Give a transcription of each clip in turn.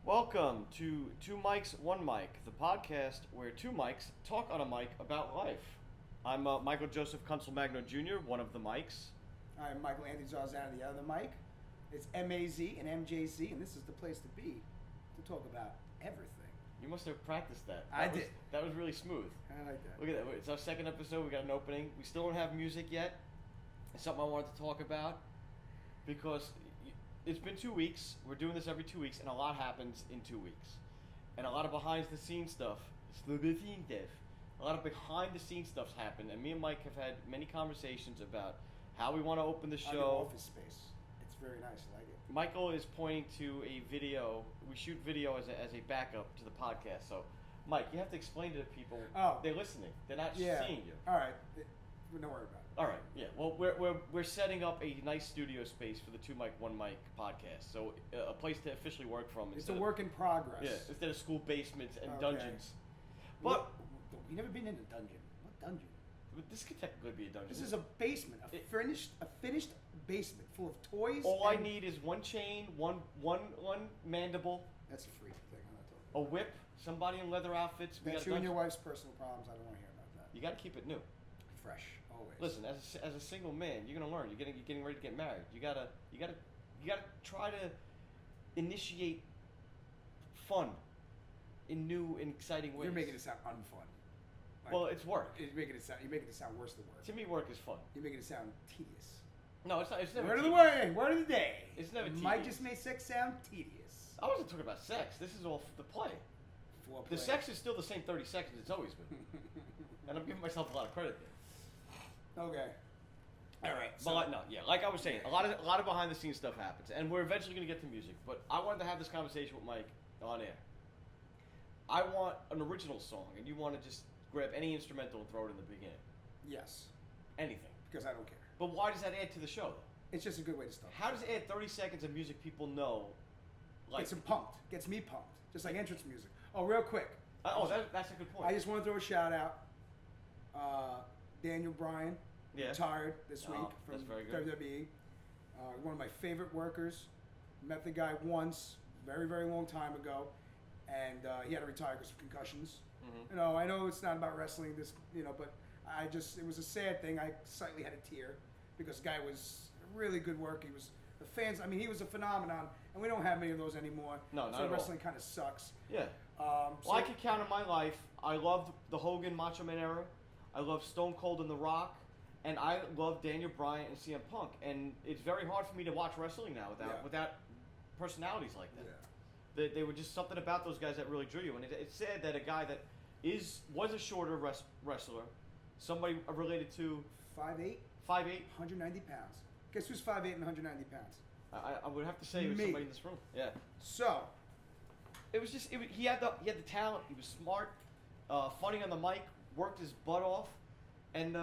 Welcome to 2Mikes1Mic, the podcast where two mics talk on a mic about life. I'm Michael Joseph Kunsel Magno Jr., one of the mics. I'm Michael Anthony Zarzana, the other Mike. It's M-A-Z and M-J-Z, and this is the place to be to talk about everything. You must have practiced that. I did. That was really smooth. I like that. Look at that. It's our second episode. We got an opening. We still don't have music yet. It's something I wanted to talk about because it's been 2 weeks. We're doing this every 2 weeks, and a lot happens in 2 weeks. And a lot of behind-the-scenes stuff. A lot of behind-the-scenes stuff's happened, and me and Mike have had many conversations about how we want to open the On show. your office space. It's very nice. I like it. Michael is pointing to a video. We shoot video as a backup to the podcast. So, Mike, you have to explain to the people. Oh. They're listening. They're not seeing you. All right. Don't worry about it. All right. Yeah. Well, we're setting up a nice studio space for the 2Mic1Mic podcast. So a place to officially work from. It's a work in progress. Yeah. Instead of school basements and Okay. dungeons. But we never been in a dungeon. What dungeon? this could technically be a dungeon. This is a basement, a finished basement full of toys. All I need is one chain, one mandible, That's a freak thing. I'm not talking. a whip, somebody in leather outfits. That's you and your wife's personal problems. I don't want to hear about that. You got to keep it new. Fresh, always. Listen, as a single man, you're gonna learn. You're getting ready to get married. You gotta try to initiate fun in new and exciting ways. You're making it sound unfun. Like, well, it's work. You're making it sound worse than work. To me, work is fun. You're making it sound tedious. No, it's not. It's never. Word of the tedious. way. Word of the day. It's never Mike tedious. just made sex sound tedious. I wasn't talking about sex. This is all the play. Foreplay. The sex is still the same 30 seconds it's always been, and I'm giving myself a lot of credit there. Okay. All right. But like I was saying, a lot of behind the scenes stuff happens, and we're eventually going to get to music. But I wanted to have this conversation with Mike on air. I want an original song, and you want to just grab any instrumental and throw it in the beginning. Yes. Anything. Because I don't care. But why does that add to the show, though? It's just a good way to start. How does it add 30 seconds of music people know? Like, Gets them pumped. Gets me pumped. Just like entrance music. Oh, real quick. That's a good point. I just want to throw a shout out. Daniel Bryan retired this week from that's very good. WWE. One of my favorite workers. Met the guy once, very, very long time ago. And he had to retire because of concussions. Mm-hmm. I know it's not about wrestling, but it was a sad thing. I slightly had a tear because the guy was really good work. He was the fans. I mean, he was a phenomenon, and we don't have many of those anymore. No, not so at wrestling kind of sucks. Yeah. Well, I could count in my life. I loved the Hogan Macho Man era. I loved Stone Cold and The Rock, and I love Daniel Bryan and CM Punk. And it's very hard for me to watch wrestling now without personalities like that. Yeah. They were just something about those guys that really drew you. And it's sad that a guy that was a shorter wrestler, somebody related to 5'8", 5'8", 190 pounds. Guess who's 5'8" and 190 pounds? I would have to say it was Me. somebody in this room. Yeah. So, It was just he had the talent. He was smart, funny on the mic, worked his butt off, and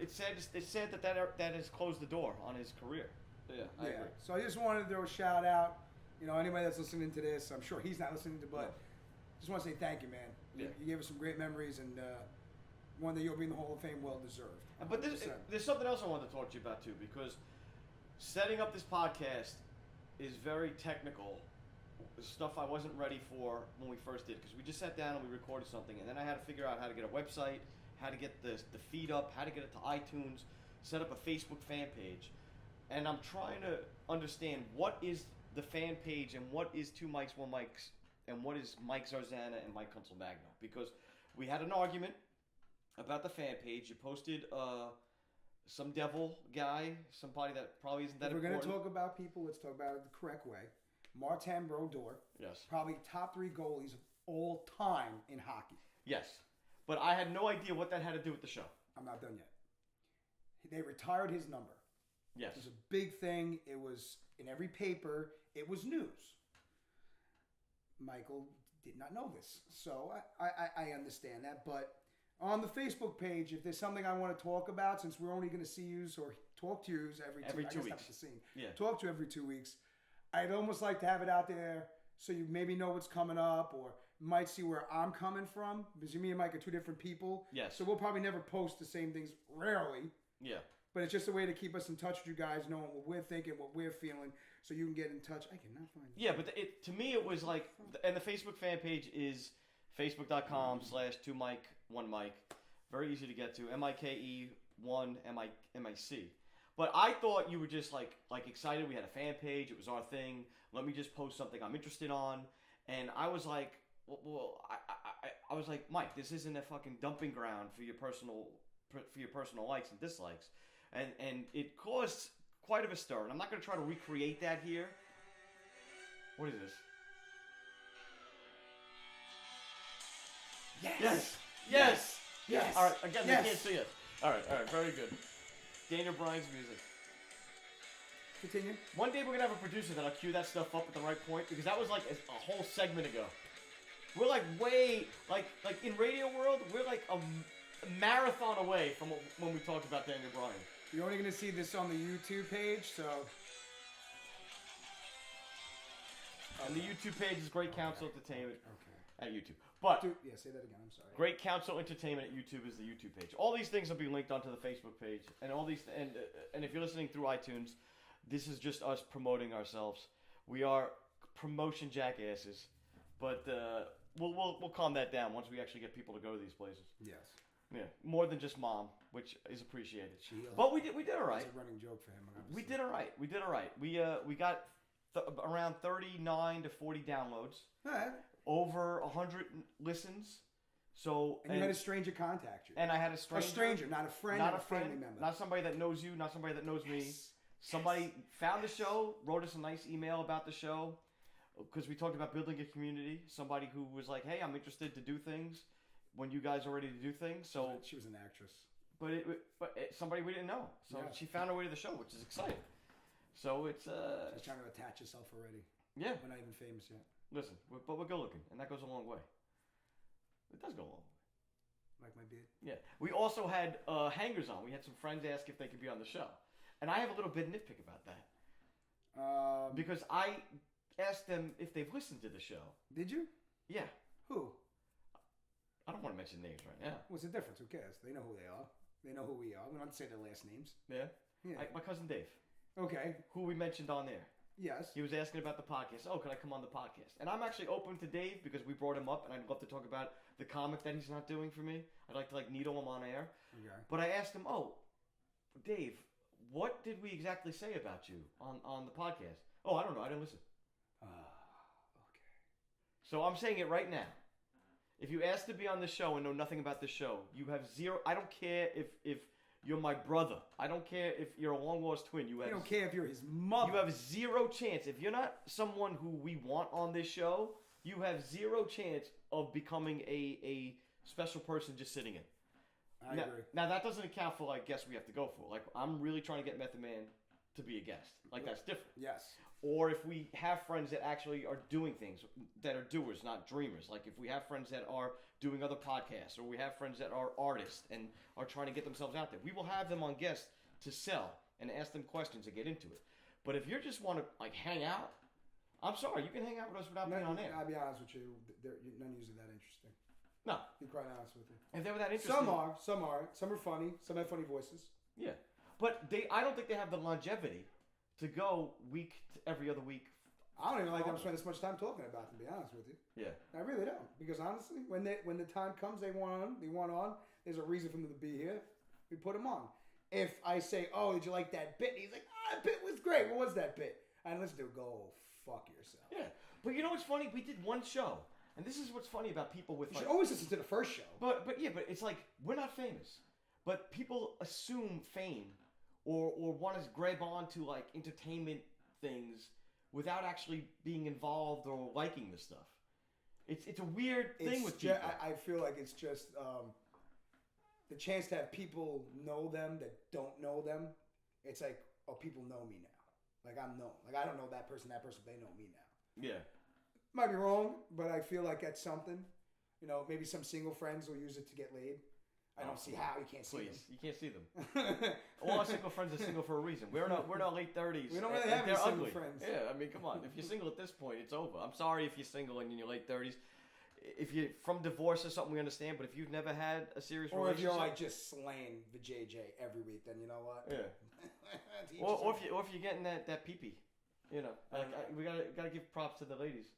it's sad that has closed the door on his career. Yeah, I agree. So I just wanted to throw a shout out. Anybody that's listening to this, I'm sure he's not listening to, but just want to say thank you, man. Yeah. You gave us some great memories, and one that you'll be in the Hall of Fame, well deserved. But 100%. there's something else I wanted to talk to you about too, because setting up this podcast is very technical. Stuff I wasn't ready for when we first did, because we just sat down and we recorded something, and then I had to figure out how to get a website, how to get the feed up, how to get it to iTunes, set up a Facebook fan page, and I'm trying to understand what is the fan page and what is 2Mikes1Mics and what is Mike Zarzana and Mike Kunsel Magno, because we had an argument about the fan page. You posted some devil guy, somebody that probably isn't that If we're important. going to talk about people, let's talk about it the correct way. Martin Brodeur. Yes. Probably top 3 goalies of all time in hockey. Yes. But I had no idea what that had to do with the show. I'm not done yet. They retired his number. Yes. It was a big thing. It was in every paper. It was news. Michael did not know this. So I understand that. But on the Facebook page, if there's something I want to talk about, since we're only going to see yous or talk to yous every 2 weeks. Talk to you every 2 weeks. I'd almost like to have it out there so you maybe know what's coming up, or might see where I'm coming from, because me and Mike are 2 different people. Yes. So we'll probably never post the same things, rarely. Yeah. But it's just a way to keep us in touch with you guys, knowing what we're thinking, what we're feeling. so you can get in touch. I cannot find it. Yeah, but to me it was like, and the Facebook fan page is facebook.com/2Mic1Mic. Very easy to get to. MIKE1MIC. But I thought you were just like excited. We had a fan page. It was our thing. Let me just post something I'm interested on. And I was like, I was like, Mike, this isn't a fucking dumping ground for your personal likes and dislikes. And it caused quite of a stir. And I'm not going to try to recreate that here. What is this? Yes. All right, again, they can't see it. All right, very good. Daniel Bryan's music. Continue. One day we're going to have a producer that'll cue that stuff up at the right point, because that was like a whole segment ago. We're like way, like in radio world, we're like a marathon away from when we talked about Daniel Bryan. You're only going to see this on the YouTube page, so... And the YouTube page is Great Council Entertainment at YouTube. But say that again. I'm sorry. Great Council Entertainment at YouTube is the YouTube page. All these things will be linked onto the Facebook page, and all these and if you're listening through iTunes, this is just us promoting ourselves. We are promotion jackasses, but we'll calm that down once we actually get people to go to these places. Yes. Yeah, more than just mom, which is appreciated. But we did all right. It's a running joke for him. We did all right. We got around 39 to 40 downloads. All right. Over 100 listens. So and you had a stranger contact you. And I had a stranger, not a friend, not a family member, not somebody that knows you, not somebody that knows me. Somebody found the show, wrote us a nice email about the show, because we talked about building a community. Somebody who was like, "Hey, I'm interested to do things when you guys are ready to do things." So she was an actress, but somebody we didn't know. So she found her way to the show, which is exciting. So it's she's trying to attach herself already. Yeah, we're not even famous yet. Listen, but we're good looking, and that goes a long way. It does go a long way. Like my beard? Yeah. We also had hangers on. We had some friends ask if they could be on the show. And I have a little bit of nitpick about that. Because I asked them if they've listened to the show. Did you? Yeah. Who? I don't want to mention names right now. What's the difference? Who cares? They know who they are. They know who we are. We don't have to say their last names. Yeah? My cousin Dave. Okay. Who we mentioned on there. Yes. He was asking about the podcast. Oh, can I come on the podcast? And I'm actually open to Dave because we brought him up, and I'd love to talk about the comic that he's not doing for me. I'd like to needle him on air. Okay. But I asked him, Dave, what did we exactly say about you on the podcast? Oh, I don't know. I didn't listen. Okay. So I'm saying it right now. If you ask to be on the show and know nothing about the show, you have zero. I don't care if you're my brother. I don't care if you're a long-lost twin. You don't care if you're his mother. You have zero chance. If you're not someone who we want on this show, you have zero chance of becoming a special person just sitting in. I agree. Now, that doesn't account for, guests we have to go for. I'm really trying to get Method Man to be a guest. That's different. Yes. Or if we have friends that actually are doing things, that are doers, not dreamers. Like if we have friends that are doing other podcasts, or we have friends that are artists and are trying to get themselves out there, we will have them on guests to sell and ask them questions and get into it. But if you just want to hang out, I'm sorry, you can hang out with us without being on air. I'll be honest with you, none usually that interesting. No. To be quite honest with you. If they were that interesting. Some are. Some are funny. Some have funny voices. Yeah. But I don't think they have the longevity to go every other week. I don't even like them spend this much time talking about them, to be honest with you. Yeah. I really don't. Because honestly, when the time comes they want on, there's a reason for them to be here. We put them on. If I say, "Oh, did you like that bit?" And he's like, "That bit was great. What was that bit?" And let's go fuck yourself. Yeah. But you know what's funny? We did one show. And this is what's funny about people with you should always listen to the first show. But it's we're not famous. But people assume fame or want to grab on to entertainment things without actually being involved or liking the stuff. It's a weird thing with people. I feel like it's just the chance to have people know them that don't know them. It's people know me now. I'm known. I don't know that person, they know me now. Yeah. Might be wrong, but I feel like that's something. Maybe some single friends will use it to get laid. I don't see how. You can't see them. You can't see them. All our single friends are single for a reason. We're in our late 30s. We don't really have any single ugly. friends. Yeah, come on. If you're single at this point, it's over. I'm sorry if you're single and in your late 30s. If you're from divorce or something, we understand. But if you've never had a serious relationship, or if you're just slaying the JJ every week, then you know what? Yeah. or if you're getting that pee-pee You know, we gotta give props to the ladies.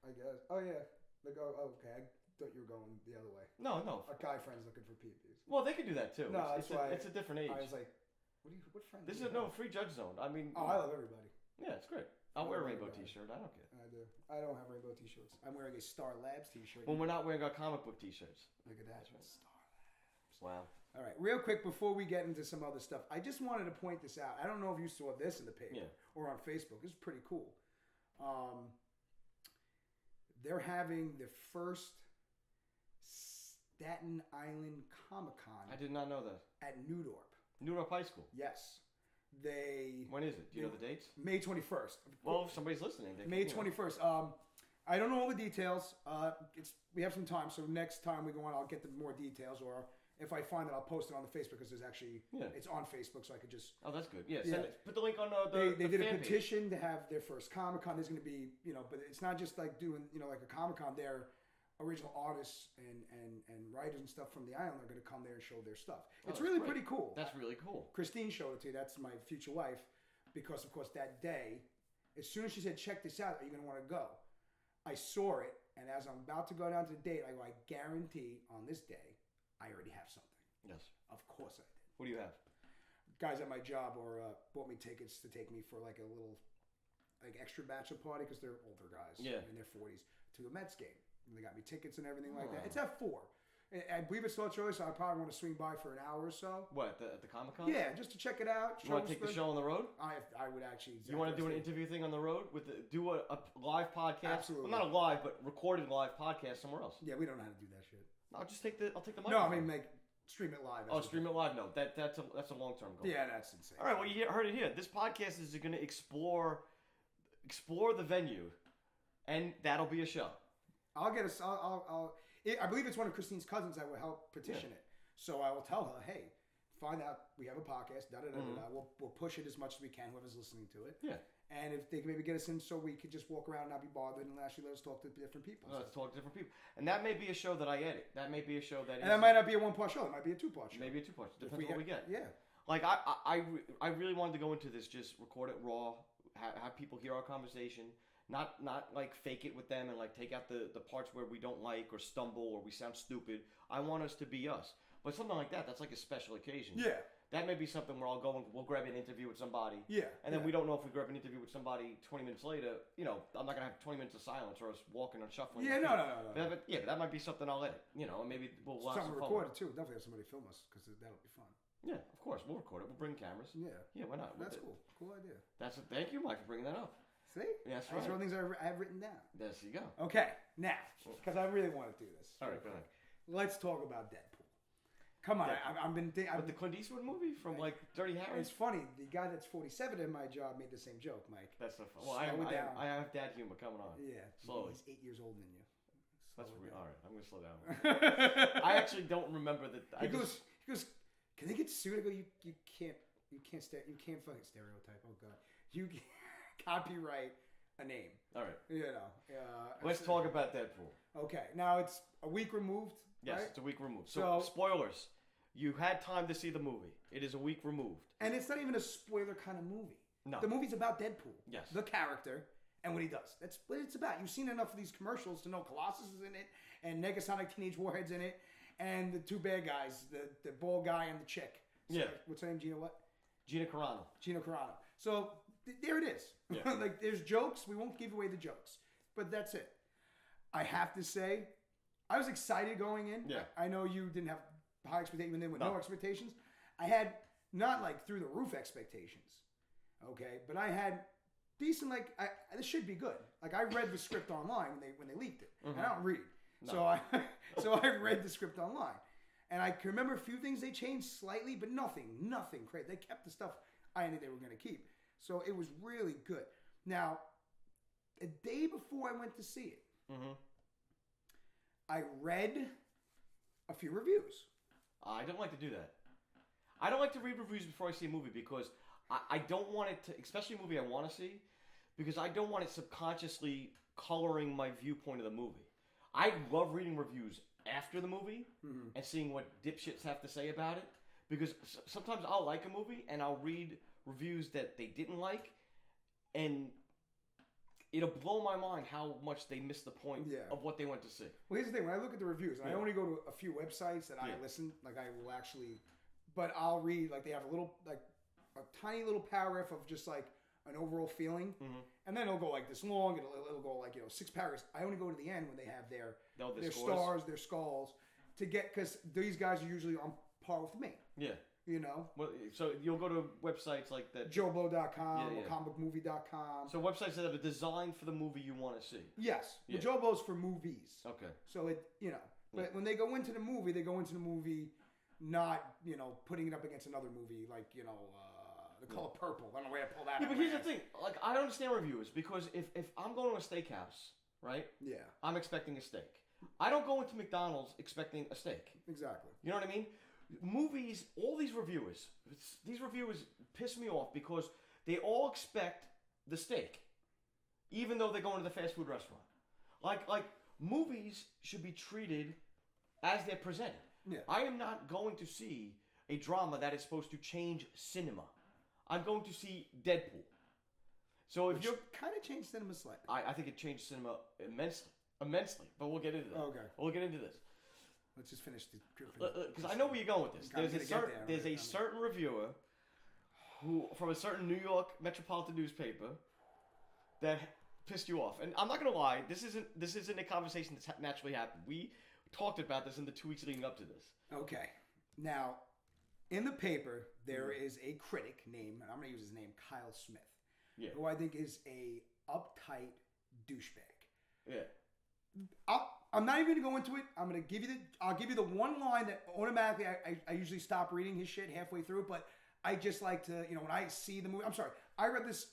I guess. Oh yeah. Like okay. I thought you were going the other way. No. Our guy friends looking for peepees. Well, they can do that too. No, it's a different age. I was like, what friends? This is no free judge zone. I mean. Oh, I love everybody. Yeah, it's great. I'll wear a rainbow T-shirt. I don't care. I do. I don't have rainbow T-shirts. I'm wearing a Star Labs T-shirt. When we're not wearing our comic book T-shirts. Look at that. Right. Star Labs. Wow. All right, real quick before we get into some other stuff, I just wanted to point this out. I don't know if you saw this in the paper or on Facebook. It's pretty cool. They're having the first Staten Island Comic-Con. I did not know that. At Newdorp. Newdorp High School? Yes. When is it? Do you know the dates? May 21st. Well, if somebody's listening. May 21st. I don't know all the details. We have some time, so next time we go on, I'll get the more details, or if I find that, I'll post it on the Facebook because there's actually it's on Facebook, so I could just. Oh, that's good. Yeah, put the link on They did a petition page. to have their first Comic-Con. There's going to be, but it's not just like doing, like a Comic-Con. They're original artists and writers and stuff from the island are going to come there and show their stuff. It's really pretty cool. That's really cool. Christine showed it to you. That's my future wife, because of course that day, as soon as she said, "Check this out, are you going to want to go?" I saw it, and as I'm about to go down to the date, I go, "I guarantee on this day, I already have something." Yes. Of course I did. What do you have? Guys at my job bought me tickets to take me for like a little extra bachelor party, because they're older guys in their 40s, to a Mets game. And they got me tickets and everything like that. It's at 4. I believe it starts early, so I probably want to swing by for an hour or so. What, at the Comic-Con? Yeah, just to check it out. You want to take the show on the road? I would actually. You want to do an interview thing on the road do a live podcast? Absolutely. Well, not a live, but recorded live podcast somewhere else. Yeah, we don't know how to do that shit. I'll take the microphone. No, I mean stream it live. Stream it live. No, that's a long-term goal. Yeah, that's insane. All right, well, you heard it here. This podcast is going to explore the venue, and that'll be a show. I'll get I believe it's one of Christine's cousins that will help petition it. So I will tell her, hey, find out we have a podcast. We'll push it as much as we can. Whoever's listening to it. Yeah. And if they can maybe get us in, so we could just walk around and not be bothered, and actually let us talk to different people. Let's talk to different people, and that may be a show that I edit. That may be a show that. And that might not be a 1-part show. It might be a 2-part show. Maybe a 2-part. Depends on what we get. Yeah. Like I really wanted to go into this, just record it raw, have people hear our conversation. Not like fake it with them and like take out the parts where we don't like or stumble or we sound stupid. I want us to be us. But something like that's like a special occasion. Yeah. That may be something where I'll go and we'll grab an interview with somebody. Yeah. And then we don't know if we grab an interview with somebody 20 minutes later. I'm not going to have 20 minutes of silence or us walking and shuffling. Yeah, no. But that might be something I'll edit. And maybe we'll have something recorded too. Definitely have somebody film us, because that'll be fun. Yeah, of course. We'll record it. We'll bring cameras. Yeah. Yeah, why not? That's cool. Cool idea. Thank you, Mike, for bringing that up. See? That's right. Those are things I have written down. There you go. Okay, now, because I really want to do this. All right, go ahead. Let's talk about Deadpool. Come on, I've been thinking. With the Clint Eastwood movie from like Dirty Harry. It's funny. The guy that's 47 in my job made the same joke, Mike. That's so funny. Well, I have dad humor coming on. Yeah, slowly. He's 8 years older than you. That's weird. All right, I'm gonna slow down. I actually don't remember that. He goes. Can they get sued? I go. You can't fucking stereotype. Oh God, you copyright a name. All right. Let's talk about Deadpool. Okay. Now it's a week removed. Yes, right? it's a week removed. So spoilers. You had time to see the movie. It is a week removed. And it's not even a spoiler kind of movie. No. The movie's about Deadpool. Yes. The character and what he does. That's what it's about. You've seen enough of these commercials to know Colossus is in it, and Negasonic Teenage Warhead's in it, and the two bad guys, the bald guy and the chick. So, what's her name? Gina what? Gina Carano. So there it is. Yeah. Like, there's jokes. We won't give away the jokes. But that's it. I have to say, I was excited going in. Yeah. I know you didn't have high expectations, with no expectations. I had not like through the roof expectations. Okay. But I had decent, this should be good. Like, I read the script online when they leaked it. Mm-hmm. And I don't read. No. So I read the script online. And I can remember a few things they changed slightly, but nothing crazy. They kept the stuff I knew they were going to keep. So it was really good. Now, a day before I went to see it, I read a few reviews. I don't like to do that. I don't like to read reviews before I see a movie, because I don't want it to, especially a movie I want to see, because I don't want it subconsciously coloring my viewpoint of the movie. I love reading reviews after the movie and seeing what dipshits have to say about it, because sometimes I'll like a movie and I'll read reviews that they didn't like, and it'll blow my mind how much they missed the point of what they went to see. Well, here's the thing. When I look at the reviews, I only go to a few websites that I listen. Like, I will actually... But I'll read, like, they have a little, like, a tiny little paragraph of just, like, an overall feeling. Mm-hmm. And then it'll go, like, this long. It'll go, like, 6 paragraphs. I only go to the end when they have their stars, their skulls, to get... Because these guys are usually on par with me. Yeah. You know? Well, so you'll go to websites like that. JoeBlow.com or comicmovie.com. So websites that are designed for the movie you want to see. Yes. Yeah. Well, JoeBlow's for movies. Okay. So, but when they go into the movie, not, putting it up against another movie like, The Color Purple. I don't know where to pull that. Yeah, but here's the thing. Like, I don't understand reviewers because if I'm going to a steakhouse, right? Yeah. I'm expecting a steak. I don't go into McDonald's expecting a steak. Exactly. You know what I mean? Movies, all these reviewers piss me off because they all expect the steak, even though they go into the fast food restaurant. Like movies should be treated as they're presented. Yeah. I am not going to see a drama that is supposed to change cinema. I'm going to see Deadpool. So if you're kind of changed cinema slightly, I think it changed cinema immensely. But we'll get into that. Okay, we'll get into this. Let's just finish the... Because I know where you're going with this. There's a certain reviewer who, from a certain New York metropolitan newspaper, that pissed you off. And I'm not going to lie, this isn't a conversation that's naturally happened. We talked about this in the 2 weeks leading up to this. Okay. Now, in the paper, there is a critic named, and I'm going to use his name, Kyle Smith, who I think is a uptight douchebag. Yeah. I'm not even going to go into it. I'll give you the one line that automatically I usually stop reading his shit halfway through, but I just like to, when I see the movie, I'm sorry, I read this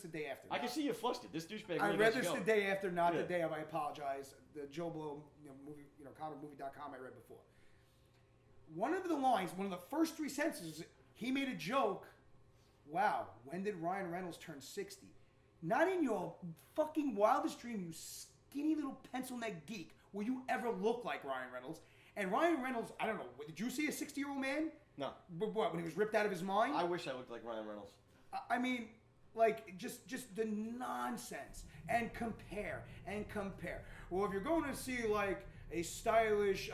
the day after. I can see you flustered. This douchebag. I read this the day after, not the day of. I apologize. The Joe Blow, movie, comicmovie.com I read before. One of the lines, one of the first 3 sentences, he made a joke. Wow, when did Ryan Reynolds turn 60? Not in your fucking wildest dream, you skinny little pencil neck geek, will you ever look like Ryan Reynolds? And Ryan Reynolds, I don't know, did you see a 60-year-old man? No. What, when he was ripped out of his mind? I wish I looked like Ryan Reynolds. I mean, like, just the nonsense. And compare. Well, if you're going to see, like, a stylish,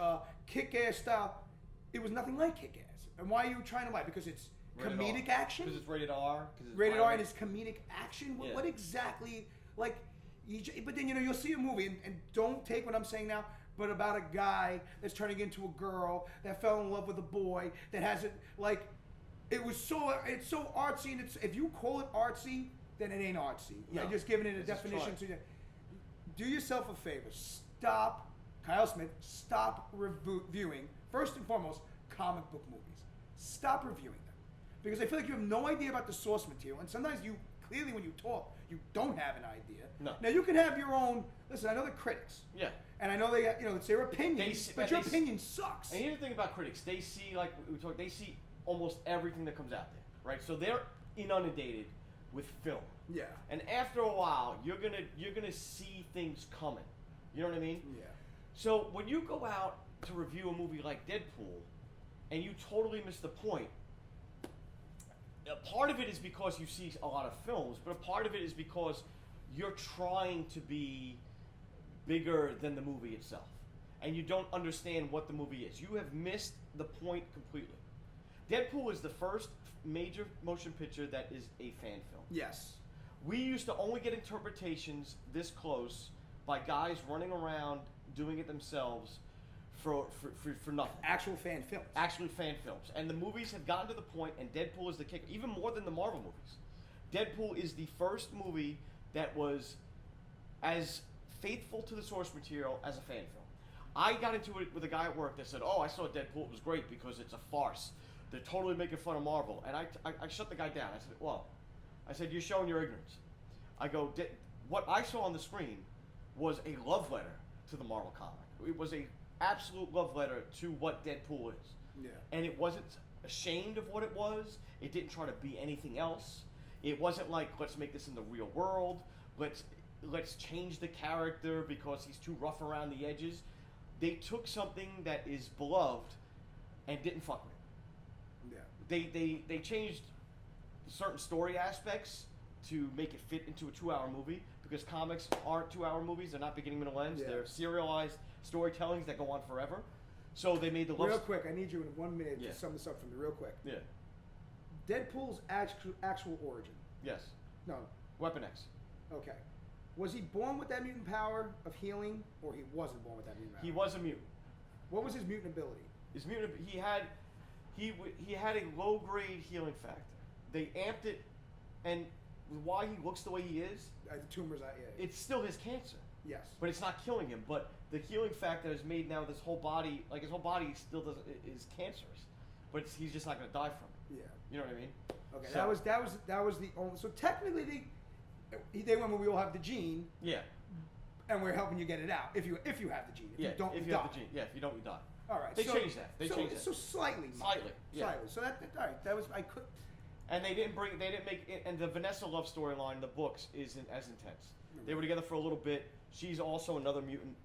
kick-ass style, it was nothing like kick-ass. And why are you trying to lie? Because it's comedic action? Because it's rated R? Rated R and it's comedic action? What exactly, like... But then, you'll see a movie, and don't take what I'm saying now, but about a guy that's turning into a girl that fell in love with a boy that has it, like, it's so artsy, and if you call it artsy, then it ain't artsy. No, you're just giving it a definition. Do yourself a favor. Stop, Kyle Smith, stop reviewing, first and foremost, comic book movies. Stop reviewing them. Because I feel like you have no idea about the source material, and sometimes clearly when you talk, you don't have an idea. No. Now, you can have your own... Listen, I know they're critics. Yeah. And I know they, it's their opinion, but your opinion sucks. And here's the thing about critics. They see, like we talked, they see almost everything that comes out there, right? So they're inundated with film. Yeah. And after a while, you're gonna see things coming. You know what I mean? Yeah. So when you go out to review a movie like Deadpool, and you totally miss the point, a part of it is because you see a lot of films, but a part of it is because you're trying to be bigger than the movie itself. And you don't understand what the movie is. You have missed the point completely. Deadpool is the first major motion picture that is a fan film. Yes. We used to only get interpretations this close by guys running around doing it themselves for nothing. Actual fan films. Actually fan films. And the movies have gotten to the point, and Deadpool is the kicker, even more than the Marvel movies. Deadpool is the first movie that was as faithful to the source material as a fan film. I got into it with a guy at work that said, I saw Deadpool, it was great because it's a farce. They're totally making fun of Marvel. And I shut the guy down. I said, well, you're showing your ignorance. I go, what I saw on the screen was a love letter to the Marvel comic. It was a absolute love letter to what Deadpool is. Yeah. And it wasn't ashamed of what it was. It didn't try to be anything else. It wasn't like, let's make this in the real world. Let's change the character because he's too rough around the edges. They took something that is beloved and didn't fuck with it. Yeah. They changed certain story aspects, to make it fit into a 2-hour movie because comics aren't 2-hour movies. They're not beginning, middle, ends. Yeah. They're serialized storytellings that go on forever. So they made the real quick. I need you in 1 minute to sum this up for me, real quick. Yeah. Deadpool's actual origin. Yes. No. Weapon X. Okay. Was he born with that mutant power of healing, or he wasn't born with that mutant power? He was a mutant. What was his mutant ability? His mutant, he had a low grade healing factor. They amped it, and why he looks the way he is. The tumors, yeah. It's still his cancer. Yes. But it's not killing him. But the healing factor has made now this whole body, like his whole body still is cancerous, but he's just not going to die from it. Yeah. You know what I mean? Okay. So, that was the only. So technically, they went when we all have the gene. Yeah. And we're helping you get it out if you have the gene. If you don't, you die. Have the gene. Yeah. If you don't, you die. All right. They changed that. They changed that. So slightly. Slightly. Yeah. Slightly. So that all right. That was I could. And they didn't make it, and the Vanessa love storyline in the books isn't as intense. They were together for a little bit. She's also another mutant,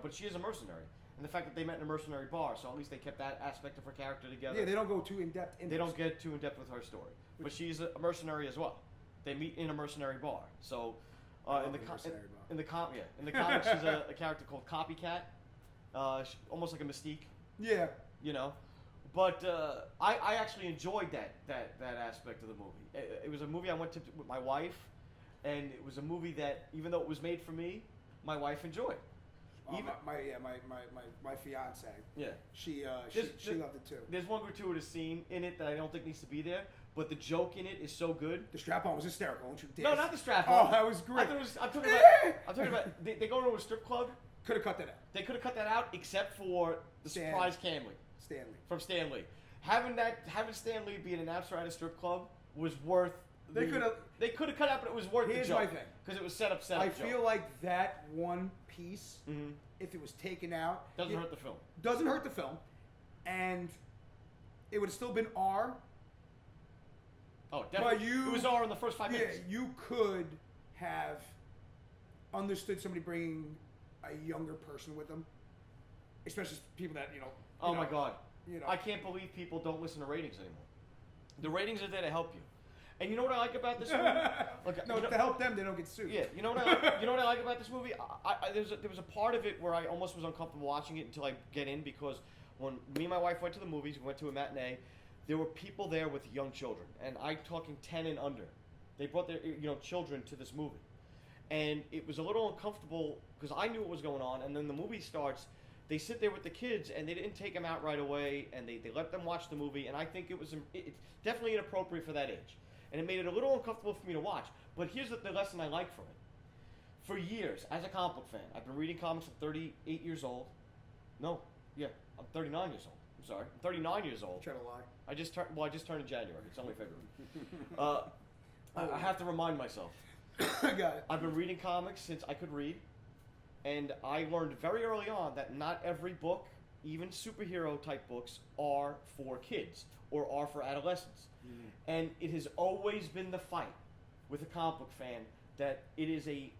but she is a mercenary. And the fact that they met in a mercenary bar, so at least they kept that aspect of her character together. Yeah, they don't go too in depth. They don't get too in depth with her story, but she's a mercenary as well. They meet in a mercenary bar. So in the comics, she's a character called Copycat, almost like a Mystique. Yeah. But I actually enjoyed that aspect of the movie. It was a movie I went to with my wife, and it was a movie that, even though it was made for me, my wife enjoyed. My fiance. Yeah. She loved it too. There's one gratuitous scene in it that I don't think needs to be there, but the joke in it is so good. The strap-on was hysterical. Don't you dare. No, not the strap-on. Oh, that was great. I'm talking about. They go to a strip club. Could have cut that out. They could have cut that out, except for the surprise Stanley. Having Stan Lee be an announcer at a strip club was worth. They could have cut out, but it was worth the joke. Here's my thing. Because it was set up. I feel like that one piece, if it was taken out, doesn't hurt the film. Doesn't hurt the film, and it would have still been R. Oh, definitely. It was R in the first 5 minutes. Yeah, you could have understood somebody bringing a younger person with them, especially people that my God. I can't believe people don't listen to ratings anymore. The ratings are there to help you. And you know what I like about this movie? To help them, they don't get sued. Yeah, you know what I like about this movie? There was a part of it where I almost was uncomfortable watching it until I get in, because when me and my wife went to the movies, we went to a matinee, there were people there with young children, and I'm talking 10 and under. They brought their children to this movie, and it was a little uncomfortable because I knew what was going on, and then the movie starts. They sit there with the kids, and they didn't take them out right away, and they let them watch the movie, and I think it's definitely inappropriate for that age. And it made it a little uncomfortable for me to watch. But here's the lesson I like from it. For years, as a comic book fan, I've been reading comics. I'm 38 years old. No, yeah, I'm 39 years old. I'm sorry, I'm 39 years old. Trying to lie. I just turned in January. It's only February. I have to remind myself. I got it. I've been reading comics since I could read. And I learned very early on that not every book, even superhero type books, are for kids or are for adolescents. And it has always been the fight with a comic book fan that it is a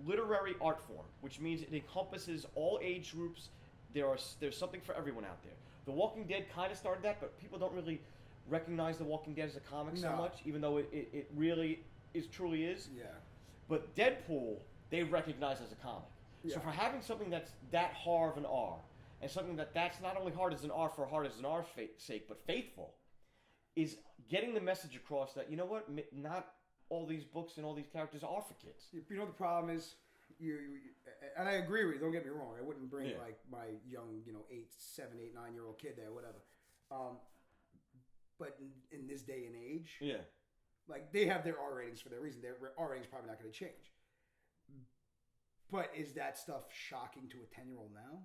literary art form, which means it encompasses all age groups. There's something for everyone out there. The Walking Dead kind of started that, but people don't really recognize The Walking Dead as a comic so much, even though it really truly is. Yeah. But Deadpool, they recognize as a comic. Yeah. So for having something that's that hard of an R, and something that's not only hard as an R for hard as an R's sake, but faithful, is getting the message across that, you know what, not all these books and all these characters are for kids. You know the problem is, you and I agree with you, don't get me wrong, I wouldn't bring like my young, 7, 8, 9-year-old kid there, whatever. But in this day and age, like they have their R ratings for their reason. Their R ratings probably not going to change. But is that stuff shocking to a 10-year-old now?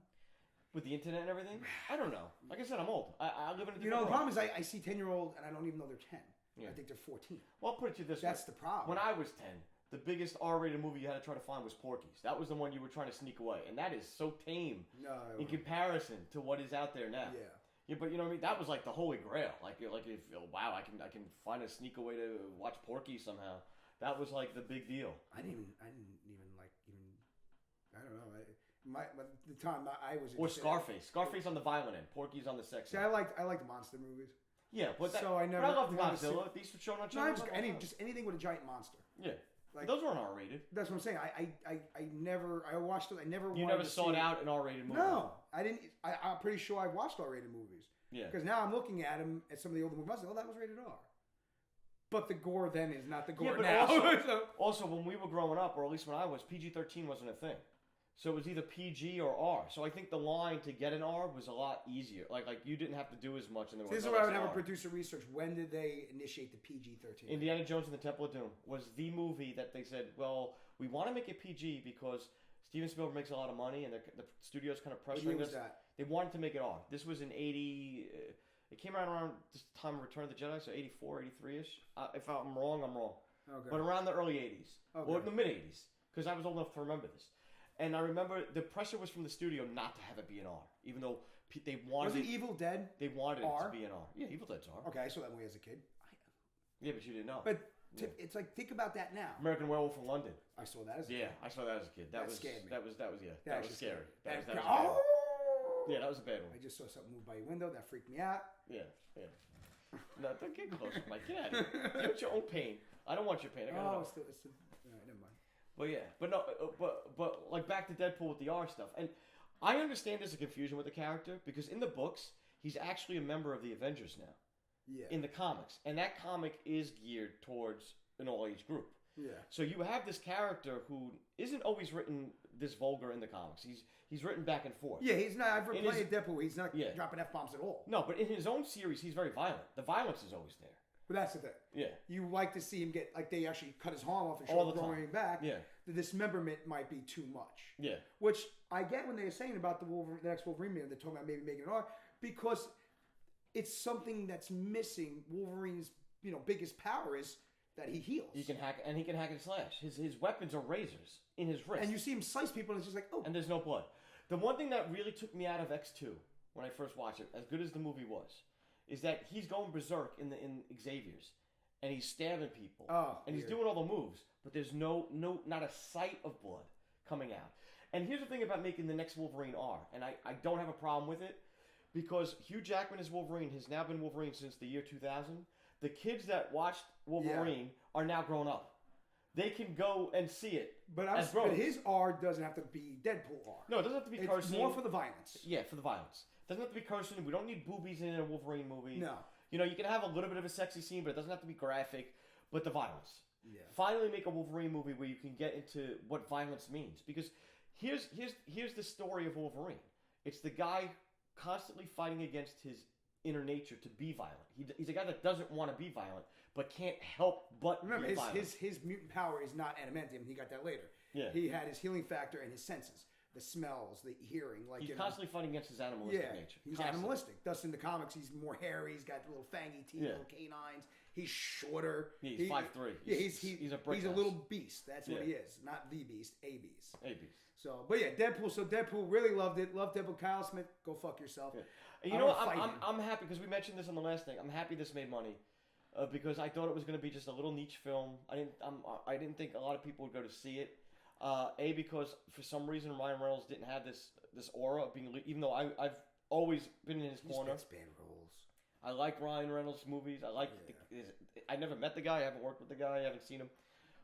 With the internet and everything? I don't know. Like I said, I'm old. I live in a different world. The problem is I see 10-year-old and I don't even know they're 10. Yeah. I think they're 14. Well, I'll put it to you this way. That's the problem. When I was 10, the biggest R-rated movie you had to try to find was Porky's. That was the one you were trying to sneak away. And that is so tame in comparison to what is out there now. Yeah, but you know what I mean? That was like the holy grail. Like if wow, I can find a sneak away to watch Porky somehow. That was like the big deal. I didn't even I don't know. The time I was or Scarface. Scarface on the violent end. Porky's on the sex end. See, I like the monster movies. Yeah, but so I never. But I love never Godzilla. These were shown on No, channel. just anything with a giant monster. Yeah. Like, those weren't R-rated. That's what I'm saying. I never. I watched it. I never. You never sought out an R-rated movie. No, I didn't. I'm pretty sure I watched R-rated movies. Yeah. Because now I'm looking at them at some of the older movies. I was like, oh, that was rated R. But the gore then is not the gore now. Also, when we were growing up, or at least when I was, PG-13 wasn't a thing. So it was either PG or R. So I think the line to get an R was a lot easier. Like you didn't have to do as much. And this is where I would have a producer research. When did they initiate the PG-13? Indiana Jones and the Temple of Doom was the movie that they said, well, we want to make it PG because Steven Spielberg makes a lot of money and the studio's kind of pressuring us. They wanted to make it R. This was in 80... it came out around this time of Return of the Jedi, so 84, 83-ish. If I'm wrong, I'm wrong. Okay. But around the early 80s. Okay. Or the mid-80s. Because I was old enough to remember this. And I remember the pressure was from the studio not to have it be an R. Even though they wanted it... Was it Evil Dead? They wanted it to be an R. Yeah, Evil Dead's R. Okay, I saw that movie as a kid. Yeah, but you didn't know. But it's like, think about that now. American Werewolf in London. I saw that as a kid. Yeah, I saw that as a kid. That scared me. That was scary. That was bad. Yeah, that was a bad one. I just saw something move by your window. That freaked me out. Yeah. No, don't get close, Mike. Get out of here. Deal with your own pain. I don't want your pain. It's all right, never mind. But yeah, but like back to Deadpool with the R stuff, and I understand there's a confusion with the character because in the books he's actually a member of the Avengers now. Yeah. In the comics, and that comic is geared towards an all-age group. Yeah. So you have this character who isn't always written this vulgar in the comics. He's written back and forth. Yeah, he's not. I've replayed Deadpool. He's not dropping F-bombs at all. No, but in his own series, he's very violent. The violence is always there. But that's the thing. Yeah. You like to see him get, like they actually cut his arm off and show him growing back. Yeah. The dismemberment might be too much. Yeah. Which I get when they were saying about the next Wolverine movie, they're talking about maybe making it R, because it's something that's missing. Wolverine's, biggest power is that he heals. He can hack and slash. His weapons are razors in his wrist. And you see him slice people and it's just like, oh. And there's no blood. The one thing that really took me out of X2 when I first watched it, as good as the movie was, is that he's going berserk in Xavier's, and he's stabbing people, and he's doing all the moves, but there's not a sight of blood coming out. And here's the thing about making the next Wolverine R, and I don't have a problem with it, because Hugh Jackman as Wolverine has now been Wolverine since the year 2000. The kids that watched Wolverine are now grown up. They can go and see it. But his R doesn't have to be Deadpool R. No, it doesn't have to be cursing. It's more for the violence. Yeah, for the violence. It doesn't have to be cursing. We don't need boobies in a Wolverine movie. No. You can have a little bit of a sexy scene, but it doesn't have to be graphic. But the violence. Yeah. Finally make a Wolverine movie where you can get into what violence means. Because here's the story of Wolverine. It's the guy constantly fighting against his inner nature to be violent. He's a guy that doesn't want to be violent, but can't help but be violent. His mutant power is not adamantium. He got that later. Yeah. He had his healing factor and his senses. The smells, the hearing. He's constantly fighting against his animalistic nature. He's animalistic. Thus, in the comics, he's more hairy. He's got little fangy teeth, little canines. He's shorter. Yeah, he's 5'3". Yeah, he's a brick. He's a little beast. That's what he is. Not the beast, a beast. A beast. So, but yeah, Deadpool. So Deadpool really loved it. Loved Deadpool. Kyle Smith, go fuck yourself. Yeah. You know what? I'm happy because we mentioned this on the last thing. I'm happy this made money. Because I thought it was going to be just a little niche film. I didn't think a lot of people would go to see it. Because for some reason Ryan Reynolds didn't have this aura of being, even though I've always been in his corner. Band roles. I like Ryan Reynolds movies. I like. I never met the guy. I haven't worked with the guy. I haven't seen him.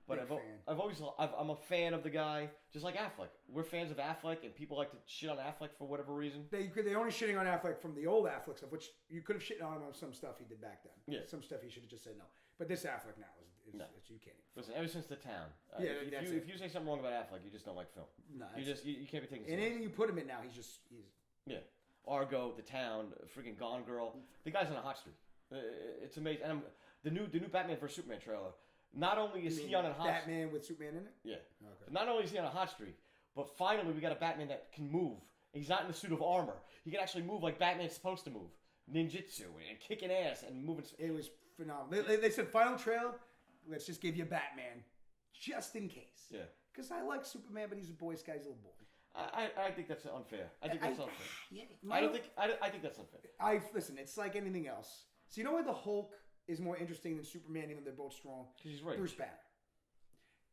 But I'm a fan of the guy, just like Affleck. We're fans of Affleck, and people like to shit on Affleck for whatever reason. They only shitting on Affleck from the old Affleck stuff, which you could have shitted on him on some stuff he did back then. Yeah. Some stuff he should have just said no. But this Affleck now is you can't even. Listen, ever since The Town. If you say something wrong about Affleck, you just don't like film. No, you can't be taken seriously. And anything you put him in now, he's yeah. Argo, The Town, freaking Gone Girl. The guy's on a hot streak. It's amazing. And the new Batman vs Superman trailer. Not only is he on a hot streak. Batman with Superman in it? Yeah. Okay. Not only is he on a hot streak, but finally we got a Batman that can move. He's not in the suit of armor. He can actually move like Batman's supposed to move. Ninjutsu and kicking ass and moving. It was phenomenal. They said final trail, let's just give you Batman. Just in case. Yeah. Because I like Superman, but he's a boy Scout's little boy. I think that's unfair. I think that's unfair. Yeah, I think that's unfair. Listen, it's like anything else. So you know why the Hulk is more interesting than Superman, even though they're both strong? Because he's right. Bruce Banner.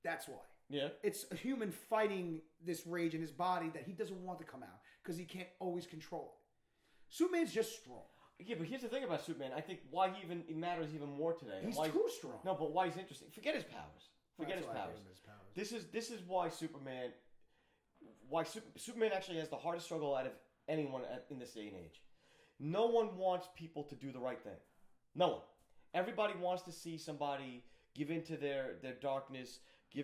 That's why. Yeah. It's a human fighting this rage in his body that he doesn't want to come out because he can't always control it. Superman's just strong. Yeah, but here's the thing about Superman. I think why he matters even more today. He's why too strong. No, but why he's interesting. Forget his powers. Forget his powers. This is why Superman. Why Superman actually has the hardest struggle out of anyone in this day and age. No one wants people to do the right thing. No one. Everybody wants to see somebody give into their darkness, be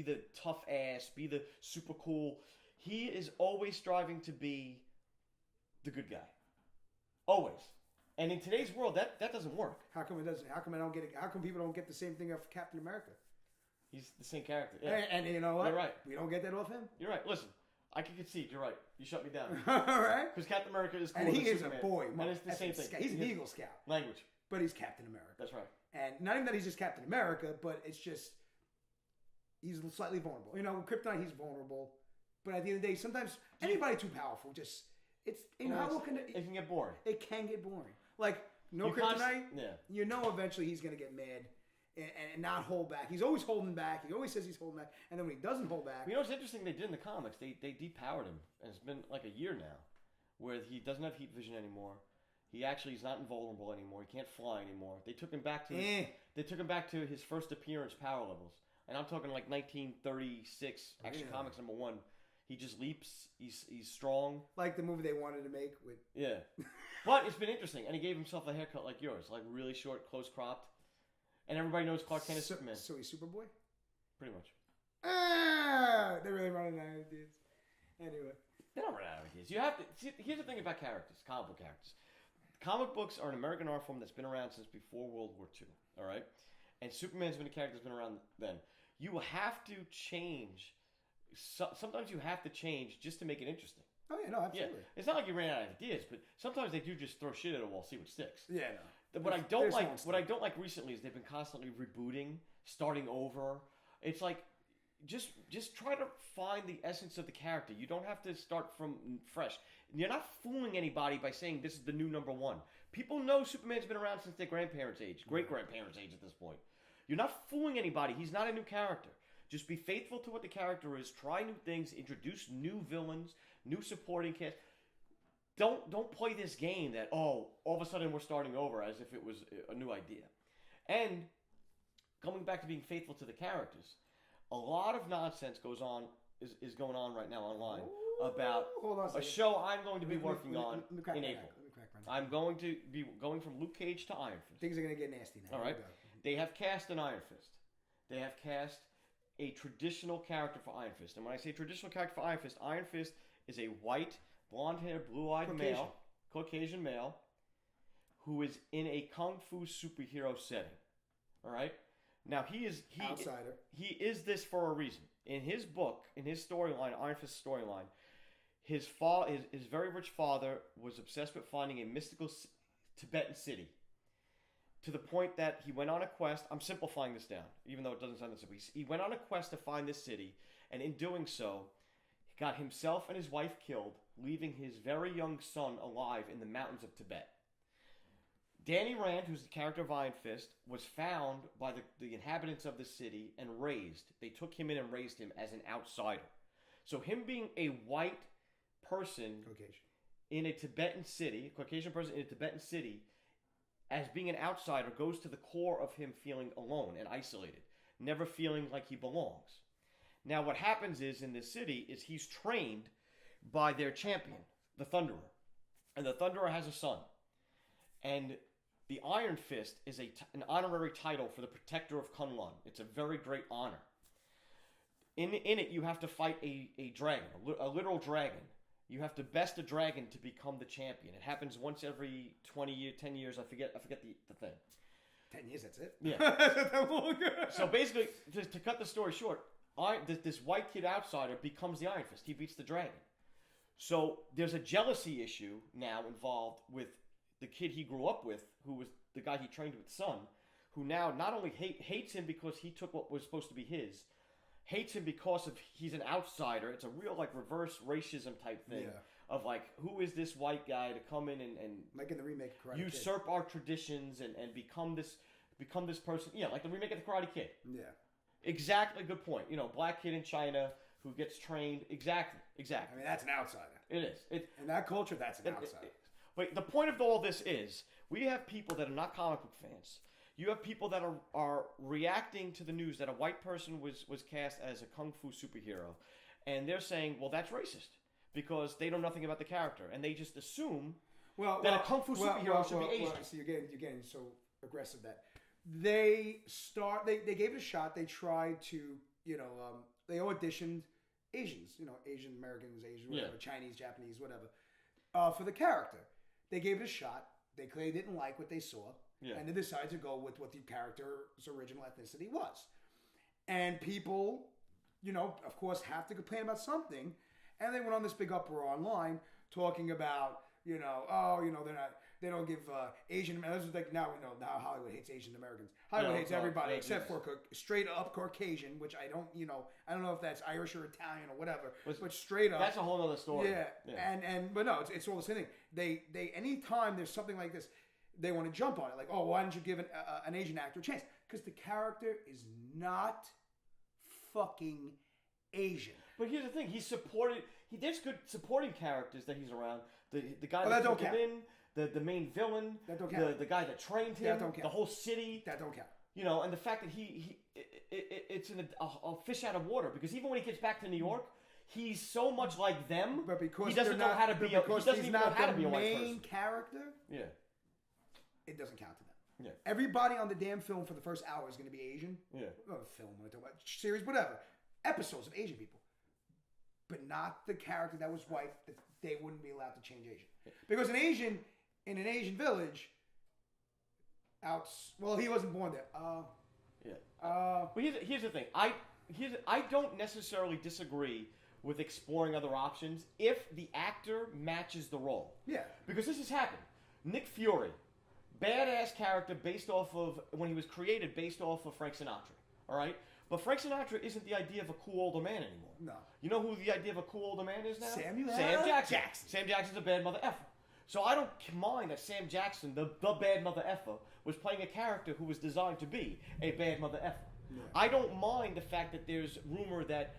the tough ass, be the super cool. He is always striving to be the good guy. Always. And in today's world, that doesn't work. How come it doesn't? How come I don't get it? How come people don't get the same thing off Captain America? He's the same character. Yeah. And you know what? You're right. We don't get that off him? You're right. Listen, I can concede. You're right. You shut me down. All right. Because Captain America is cool. And he is Superman. a boy. And it's the same thing. He's an Eagle Scout. Language. But he's Captain America. That's right. And not even that he's just Captain America, but it's just he's slightly vulnerable. You know, with Kryptonite, he's vulnerable. But at the end of the day, sometimes anybody too powerful just it's how can it can get boring. It can get boring. Like Kryptonite. You know, eventually he's gonna get mad and not hold back. He's always holding back. He always says he's holding back, and then when he doesn't hold back, you know what's interesting? They did in the comics. They depowered him, and it's been like a year now, where he doesn't have heat vision anymore. He actually is not invulnerable anymore. He can't fly anymore. They took him back to his first appearance power levels, and I'm talking like 1936 Action Comics #1. He just leaps. He's strong. Like the movie they wanted to make with But it's been interesting, and he gave himself a haircut like yours, like really short, close cropped, and everybody knows Clark Kent is Superman. So he's Superboy. Pretty much. They're really running out of ideas. Anyway, they don't run out of ideas. You have to. See, here's the thing about characters, comic book characters. Comic books are an American art form that's been around since before World War II, all right? And Superman's been a character that's been around then. You have to change. Sometimes you have to change just to make it interesting. Oh, yeah, no, absolutely. Yeah. It's not like you ran out of ideas, but sometimes they do just throw shit at a wall, see what sticks. Yeah, no. What I don't like recently is they've been constantly rebooting, starting over. It's like, just try to find the essence of the character. You don't have to start from fresh. You're not fooling anybody by saying this is the new #1. People know Superman's been around since their grandparents' age, great-grandparents' age at this point. You're not fooling anybody. He's not a new character. Just be faithful to what the character is. Try new things. Introduce new villains, new supporting cast. Don't play this game that, all of a sudden we're starting over as if it was a new idea. And coming back to being faithful to the characters, a lot of nonsense is going on right now online about a show I'm going to be working on in April. I'm going to be going from Luke Cage to Iron Fist. Things are going to get nasty now. All right. They have cast an Iron Fist. They have cast a traditional character for Iron Fist. And when I say traditional character for Iron Fist is a white, blonde-haired, blue-eyed male, Caucasian male, who is in a kung fu superhero setting. All right? Now, outsider. He is this for a reason. In his book, in his storyline, Iron Fist storyline, his very rich father was obsessed with finding a mystical Tibetan city, to the point that he went on a quest. I'm simplifying this down, even though it doesn't sound that simple. He went on a quest to find this city, and in doing so, he got himself and his wife killed, leaving his very young son alive in the mountains of Tibet. Danny Rand, who's the character of Iron Fist, was found by the inhabitants of the city and raised. They took him in and raised him as an outsider. So him being a white person in a Tibetan city, Caucasian person in a Tibetan city, as being an outsider goes to the core of him feeling alone and isolated, never feeling like he belongs. Now what happens is in this city is he's trained by their champion, the Thunderer. And the Thunderer has a son. And the Iron Fist is an honorary title for the protector of Kunlun. It's a very great honor. In it, you have to fight a dragon, a literal dragon. You have to best a dragon to become the champion. It happens once every 20 years, 10 years. I forget the thing. 10 years, that's it? Yeah. So basically, to cut the story short, this white kid outsider becomes the Iron Fist. He beats the dragon. So there's a jealousy issue now involved with the kid he grew up with, who was the guy he trained with, son, who now not only hates him because he took what was supposed to be his, hates him because he's an outsider. It's a real reverse racism type thing of who is this white guy to come in and like in the remake of Karate usurp Kid. Our traditions and become this person. Yeah, like the remake of the Karate Kid. Yeah. Exactly, good point. Black kid in China who gets trained. Exactly. I mean, that's an outsider. It is. In that culture, that's an outsider. But the point of all this is, we have people that are not comic book fans. You have people that are reacting to the news that a white person was cast as a kung fu superhero, and they're saying, well, that's racist because they know nothing about the character, and they just assume that a kung fu superhero should be Asian. See, you're getting so aggressive that they gave it a shot. They tried to, they auditioned Asians, Asian Americans, Asian whatever, Chinese, Japanese, whatever, for the character. They gave it a shot. They clearly didn't like what they saw, and they decided to go with what the character's original ethnicity was. And people, of course, have to complain about something, and they went on this big uproar online talking about, they don't give Asian Americans. Like now we know Hollywood hates Asian Americans. Hollywood hates everybody except for straight up Caucasian, which I don't know if that's Irish or Italian or whatever, but straight up. That's a whole other story. Yeah. But no, it's all the same thing. They anytime there's something like this, they want to jump on it. Like, oh, why don't you give an Asian actor a chance? Because the character is not fucking Asian. But here's the thing: there's good supporting characters that he's around. The guy that took him in. The main villain, that don't count. The guy that trained him, that don't count. The whole city, that don't count. And the fact that it's in a fish out of water, because even when he gets back to New York, he's so much like them. But because he doesn't know how to be. He doesn't even know how to be a white person. Main character. Yeah, it doesn't count to them. Yeah, everybody on the damn film for the first hour is going to be Asian. Yeah, film, when I talk about series, whatever, episodes of Asian people, but not the character that was white. That they wouldn't be allowed to change Asian because an Asian. In an Asian village, he wasn't born there. But here's the thing. I don't necessarily disagree with exploring other options if the actor matches the role. Yeah. Because this has happened. Nick Fury, badass character based off of, when he was created, based off of Frank Sinatra. All right? But Frank Sinatra isn't the idea of a cool older man anymore. No. You know who the idea of a cool older man is now? Sam Jackson. Sam Jackson's a bad mother effer. So I don't mind that Sam Jackson, the bad mother effer, was playing a character who was designed to be a bad mother effer. Yeah. I don't mind the fact that there's rumor that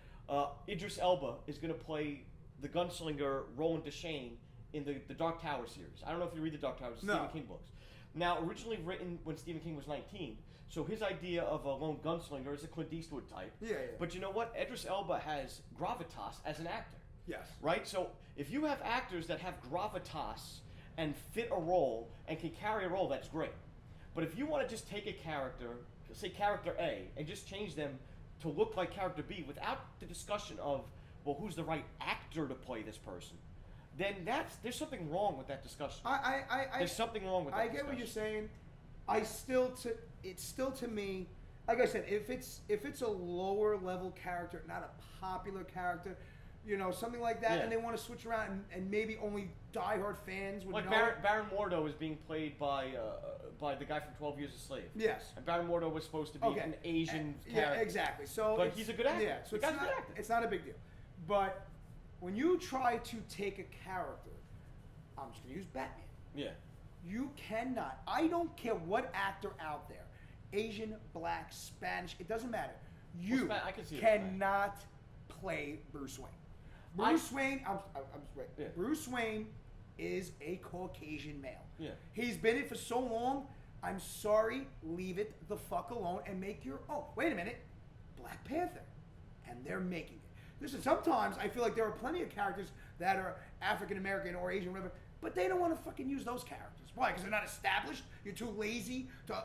Idris Elba is going to play the gunslinger Roland Deschain in the Dark Tower series. I don't know if you read the Dark Tower, Stephen King books. Now, originally written when Stephen King was 19, so his idea of a lone gunslinger is a Clint Eastwood type. Yeah. But you know what? Idris Elba has gravitas as an actor. Yes. Right? So if you have actors that have gravitas and fit a role and can carry a role, that's great. But if you want to just take a character, say character A, and just change them to look like character B without the discussion of, well, who's the right actor to play this person, then there's something wrong with that discussion. There's something wrong with that discussion. I get what you're saying. It's still to me, like I said, if it's a lower level character, not a popular character, something like that, and they want to switch around and maybe only diehard fans would know. Like Baron Mordo is being played by the guy from 12 Years a Slave. Yes. And Baron Mordo was supposed to be an Asian character. Yeah, exactly. So but he's a good actor. Yeah, so the guy's a good actor. It's not a big deal. But when you try to take a character, I'm just going to use Batman. Yeah. You cannot. I don't care what actor out there, Asian, black, Spanish, it doesn't matter. You cannot play Bruce Wayne. Bruce Wayne is a Caucasian male. Yeah. He's been in it for so long. I'm sorry, leave it the fuck alone and make your own. Wait a minute, Black Panther, and they're making it. Listen, sometimes I feel like there are plenty of characters that are African American or Asian, whatever, but they don't want to fucking use those characters. Why? Because they're not established. You're too lazy to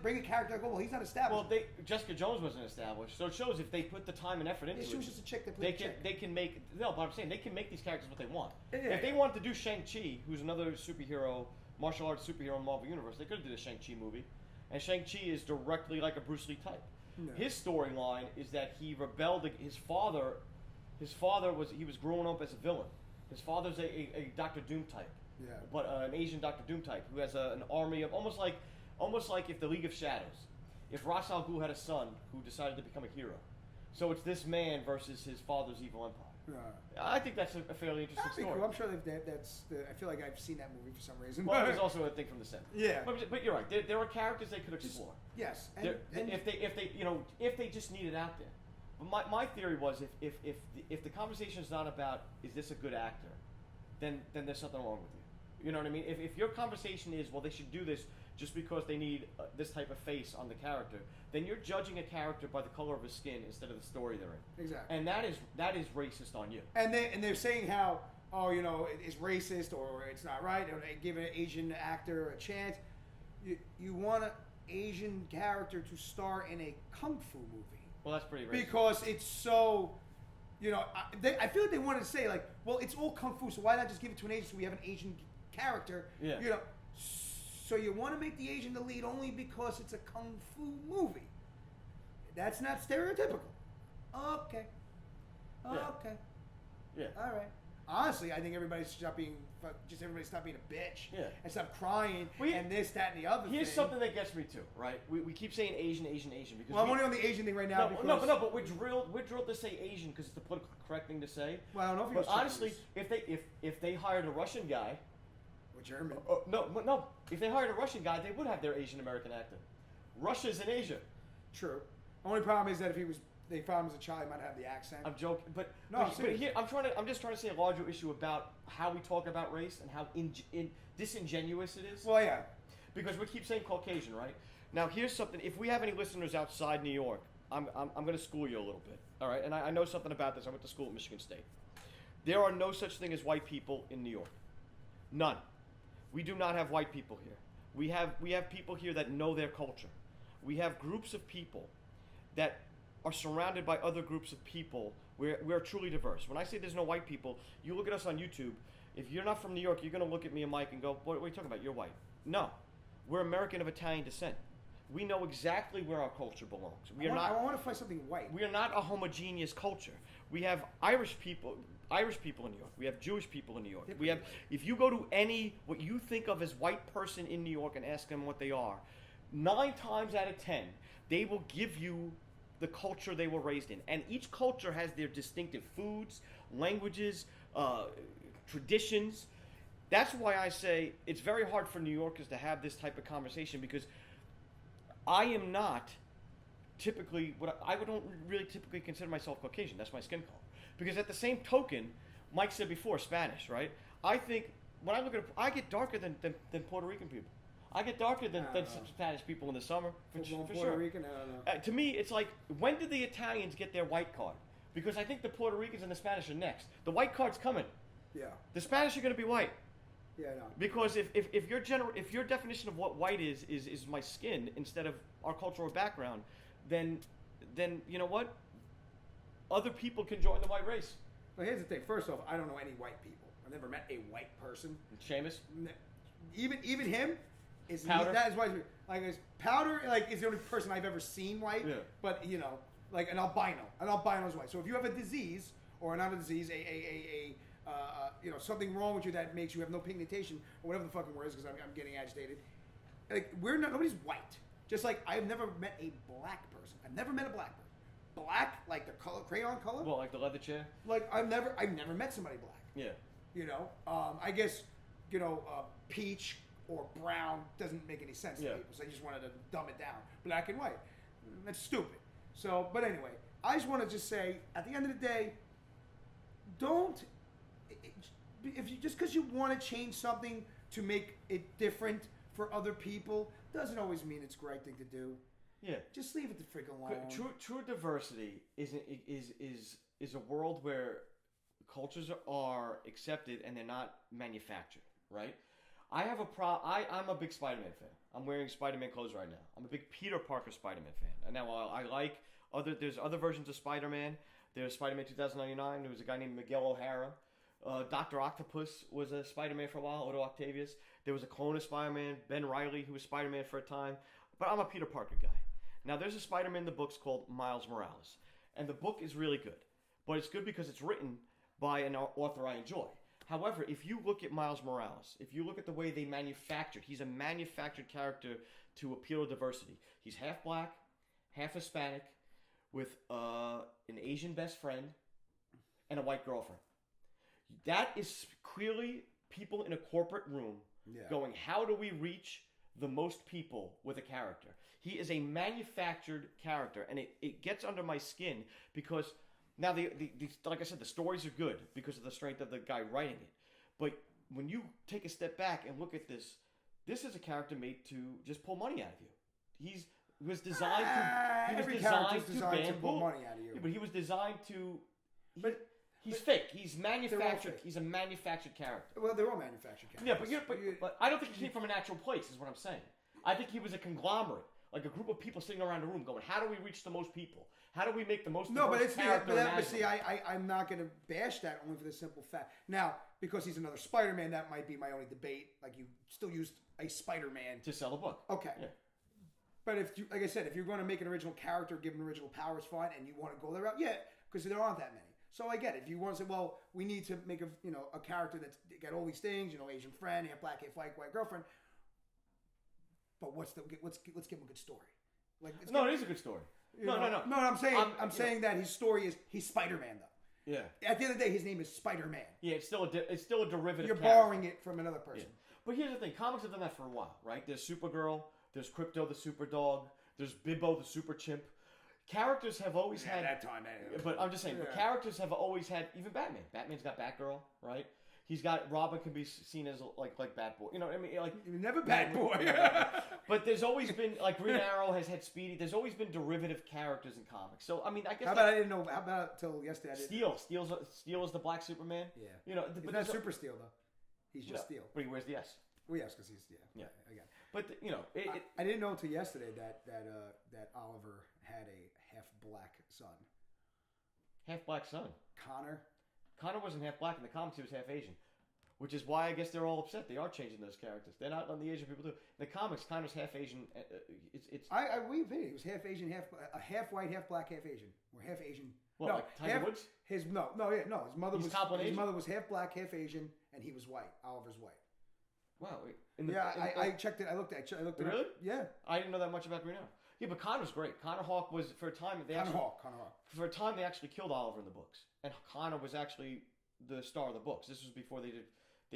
bring a character. Well, he's not established. Well, Jessica Jones wasn't established, so it shows if they put the time and effort into it. She was just a chick that played they can make. No, but I'm saying they can make these characters what they want. Yeah, if they wanted to do Shang-Chi, who's another superhero, martial arts superhero in the Marvel Universe, they could have did a Shang-Chi movie, and Shang-Chi is directly like a Bruce Lee type. No. His storyline is that he rebelled. His father was growing up as a villain. His father's a Doctor Doom type. Yeah. But an Asian Doctor Doom type who has an army of almost like if the League of Shadows, if Ra's al Ghul had a son who decided to become a hero, so it's this man versus his father's evil empire. Yeah. I think that's a fairly interesting story. Cool. I'm sure that's. I feel like I've seen that movie for some reason. Well, there's also a thing from the 70s. Yeah. But you're right. There are characters they could explore. Yes. And if they just need it out there. But my theory was if the conversation is not about is this a good actor, then there's something wrong with you. You know what I mean? If your conversation is, well, they should do this just because they need this type of face on the character, then you're judging a character by the color of his skin instead of the story they're in. Exactly. And that is racist on you. And they're saying how, it's racist or it's not right. Or they give an Asian actor a chance. You want an Asian character to star in a kung fu movie. Well, that's pretty racist. Because it's so, I feel like they wanted to say, like, well, it's all kung fu, so why not just give it to an Asian so we have an Asian character? Yeah. So you want to make the Asian the lead only because it's a kung fu movie. That's not stereotypical. Okay. Yeah. All right. Honestly, I think everybody stop being a bitch. Yeah. And stop crying and this, that, and the other Here's thing. something that gets me too, right? We keep saying Asian because I'm only on the Asian thing right now. But we're drilled to say Asian because it's the political correct thing to say. Well, I don't know if he But was honestly, if they hired a Russian guy, or German. No. If they hired a Russian guy, they would have their Asian American actor. Russia's in Asia. True. Only problem is that if they found him as a child, he might have the accent. I'm joking, but seriously. here I'm just trying to say a larger issue about how we talk about race and how disingenuous it is. Well, yeah. Because we keep saying Caucasian, right? Now, here's something. If we have any listeners outside New York, I'm going to school you a little bit, all right? And I know something about this. I went to school at Michigan State. There are no such thing as white people in New York. None. We do not have white people here. We have people here that know their culture. We have groups of people that are surrounded by other groups of people. We're truly diverse. When I say there's no white people, you look at us on YouTube. If you're not from New York, you're going to look at me and Mike and go, what are you talking about? You're white. No. We're American of Italian descent. We know exactly where our culture belongs. I want to find something white. We are not a homogeneous culture. We have Irish people in New York. We have Jewish people in New York. We have, if you go to any, what you think of as white person in New York and ask them what they are, 9 times out of 10, they will give you the culture they were raised in. And each culture has their distinctive foods, languages, traditions. That's why I say it's very hard for New Yorkers to have this type of conversation, because I am not typically, I don't really typically consider myself Caucasian. That's my skin color. Because at the same token, Mike said before, Spanish, right? I think, when I look at it, I get darker than Puerto Rican people. I get darker than Spanish people in the summer, for Puerto sure. Rican, I don't know. To me, it's like, when did the Italians get their white card? Because I think the Puerto Ricans and the Spanish are next. The white card's coming. Yeah. The Spanish are going to be white. Yeah, I know. Because if your definition of what white is my skin instead of our cultural background, then you know what? Other people can join the white race. Well, here's the thing. First off, I don't know any white people. I've never met a white person. Seamus? Even him is Powder. That is why Powder is the only person I've ever seen white. Yeah. But an albino. An albino is white. So if you have a disease or not a disease, something wrong with you that makes you have no pigmentation or whatever the fucking word is, because I'm getting agitated. Nobody's white. Just like I've never met a black person. I've never met a black person. Black, like the color, crayon color. Well, like the leather chair. Like I've never met somebody black. Yeah. I guess, peach or brown doesn't make any sense to people. So I just wanted to dumb it down. Black and white. That's stupid. So, but anyway, I just want to say, at the end of the day, just because you want to change something to make it different for other people, doesn't always mean it's the right thing to do. Yeah. Just leave it the freaking alone. True diversity is a world where cultures are accepted and they're not manufactured, right? I'm a big Spider-Man fan. I'm wearing Spider-Man clothes right now. I'm a big Peter Parker Spider-Man fan. And now I like there's other versions of Spider-Man. There's Spider-Man 2099. There was a guy named Miguel O'Hara. Dr. Octopus was a Spider-Man for a while, Otto Octavius. There was a clone of Spider-Man, Ben Reilly, who was Spider-Man for a time. But I'm a Peter Parker guy. Now, there's a Spider-Man in the books called Miles Morales. And the book is really good. But it's good because it's written by an author I enjoy. However, if you look at Miles Morales, if you look at the way they manufactured, he's a manufactured character to appeal to diversity. He's half black, half Hispanic, with an Asian best friend, and a white girlfriend. That is clearly people in a corporate room going, how do we reach the most people with a character? He is a manufactured character, and it gets under my skin because now, like I said, the stories are good because of the strength of the guy writing it. But when you take a step back and look at this, this is a character made to just pull money out of you. He was designed to pull money out of you. Yeah, but he was designed to. He's fake. He's manufactured. He's a manufactured character. Well, they're all manufactured characters. Yeah, but I don't think he came from a natural place. Is what I'm saying. I think he was a conglomerate, like a group of people sitting around a room, going, "How do we reach the most people? How do we make the most?" No, but I'm not going to bash that only for the simple fact. Now, because he's another Spider-Man, that might be my only debate. Like, you still used a Spider-Man to sell a book. Okay. Yeah. But if you, like I said, if you're going to make an original character, give him original powers, fine, and you want to go that route, yeah, because there aren't that many. So I get it. If you want to say, well, we need to make a character that's got all these things, Asian friend, half black, half white girlfriend. But let's give him a good story. Like, it is a good story. No. I'm saying that his story is he's Spider-Man though. Yeah. At the end of the day, his name is Spider-Man. Yeah, it's still a derivative. You're borrowing it from another person. Yeah. But here's the thing: comics have done that for a while, right? There's Supergirl, there's Crypto the Super Dog, there's Bibbo the Super Chimp. Characters have always had that time. But I'm just saying, but characters have always had, even Batman. Batman's got Batgirl, right? He's got Robin can be seen as like Bat Boy. You know what I mean? Like never Bat Boy. But there's always been like Green Arrow has had Speedy. There's always been derivative characters in comics. So I mean, I guess. How about I didn't know? How about till yesterday? Steel is the Black Superman. Yeah. He's not Super Steel though. He's just Steel. But he wears the S. Well, yes, because he's again. But I didn't know until yesterday that Oliver had a half black son. Half black son. Connor wasn't half black in the comics. He was half Asian, which is why I guess they're all upset. They are changing those characters. They're not on the Asian people do. In the comics, Connor's half Asian. We agree. He was half Asian, half white, half black, half Asian, or half Asian. What, no, like Tiger Woods? His mother was half black, half Asian, and he was white. Oliver's white. Wow. I checked it. I looked at it. Really? Yeah. I didn't know that much about Green Arrow. Yeah, but Connor's great. Connor Hawke was, for a time, Connor Hawke. For a time, they actually killed Oliver in the books, and Connor was actually the star of the books. This was before they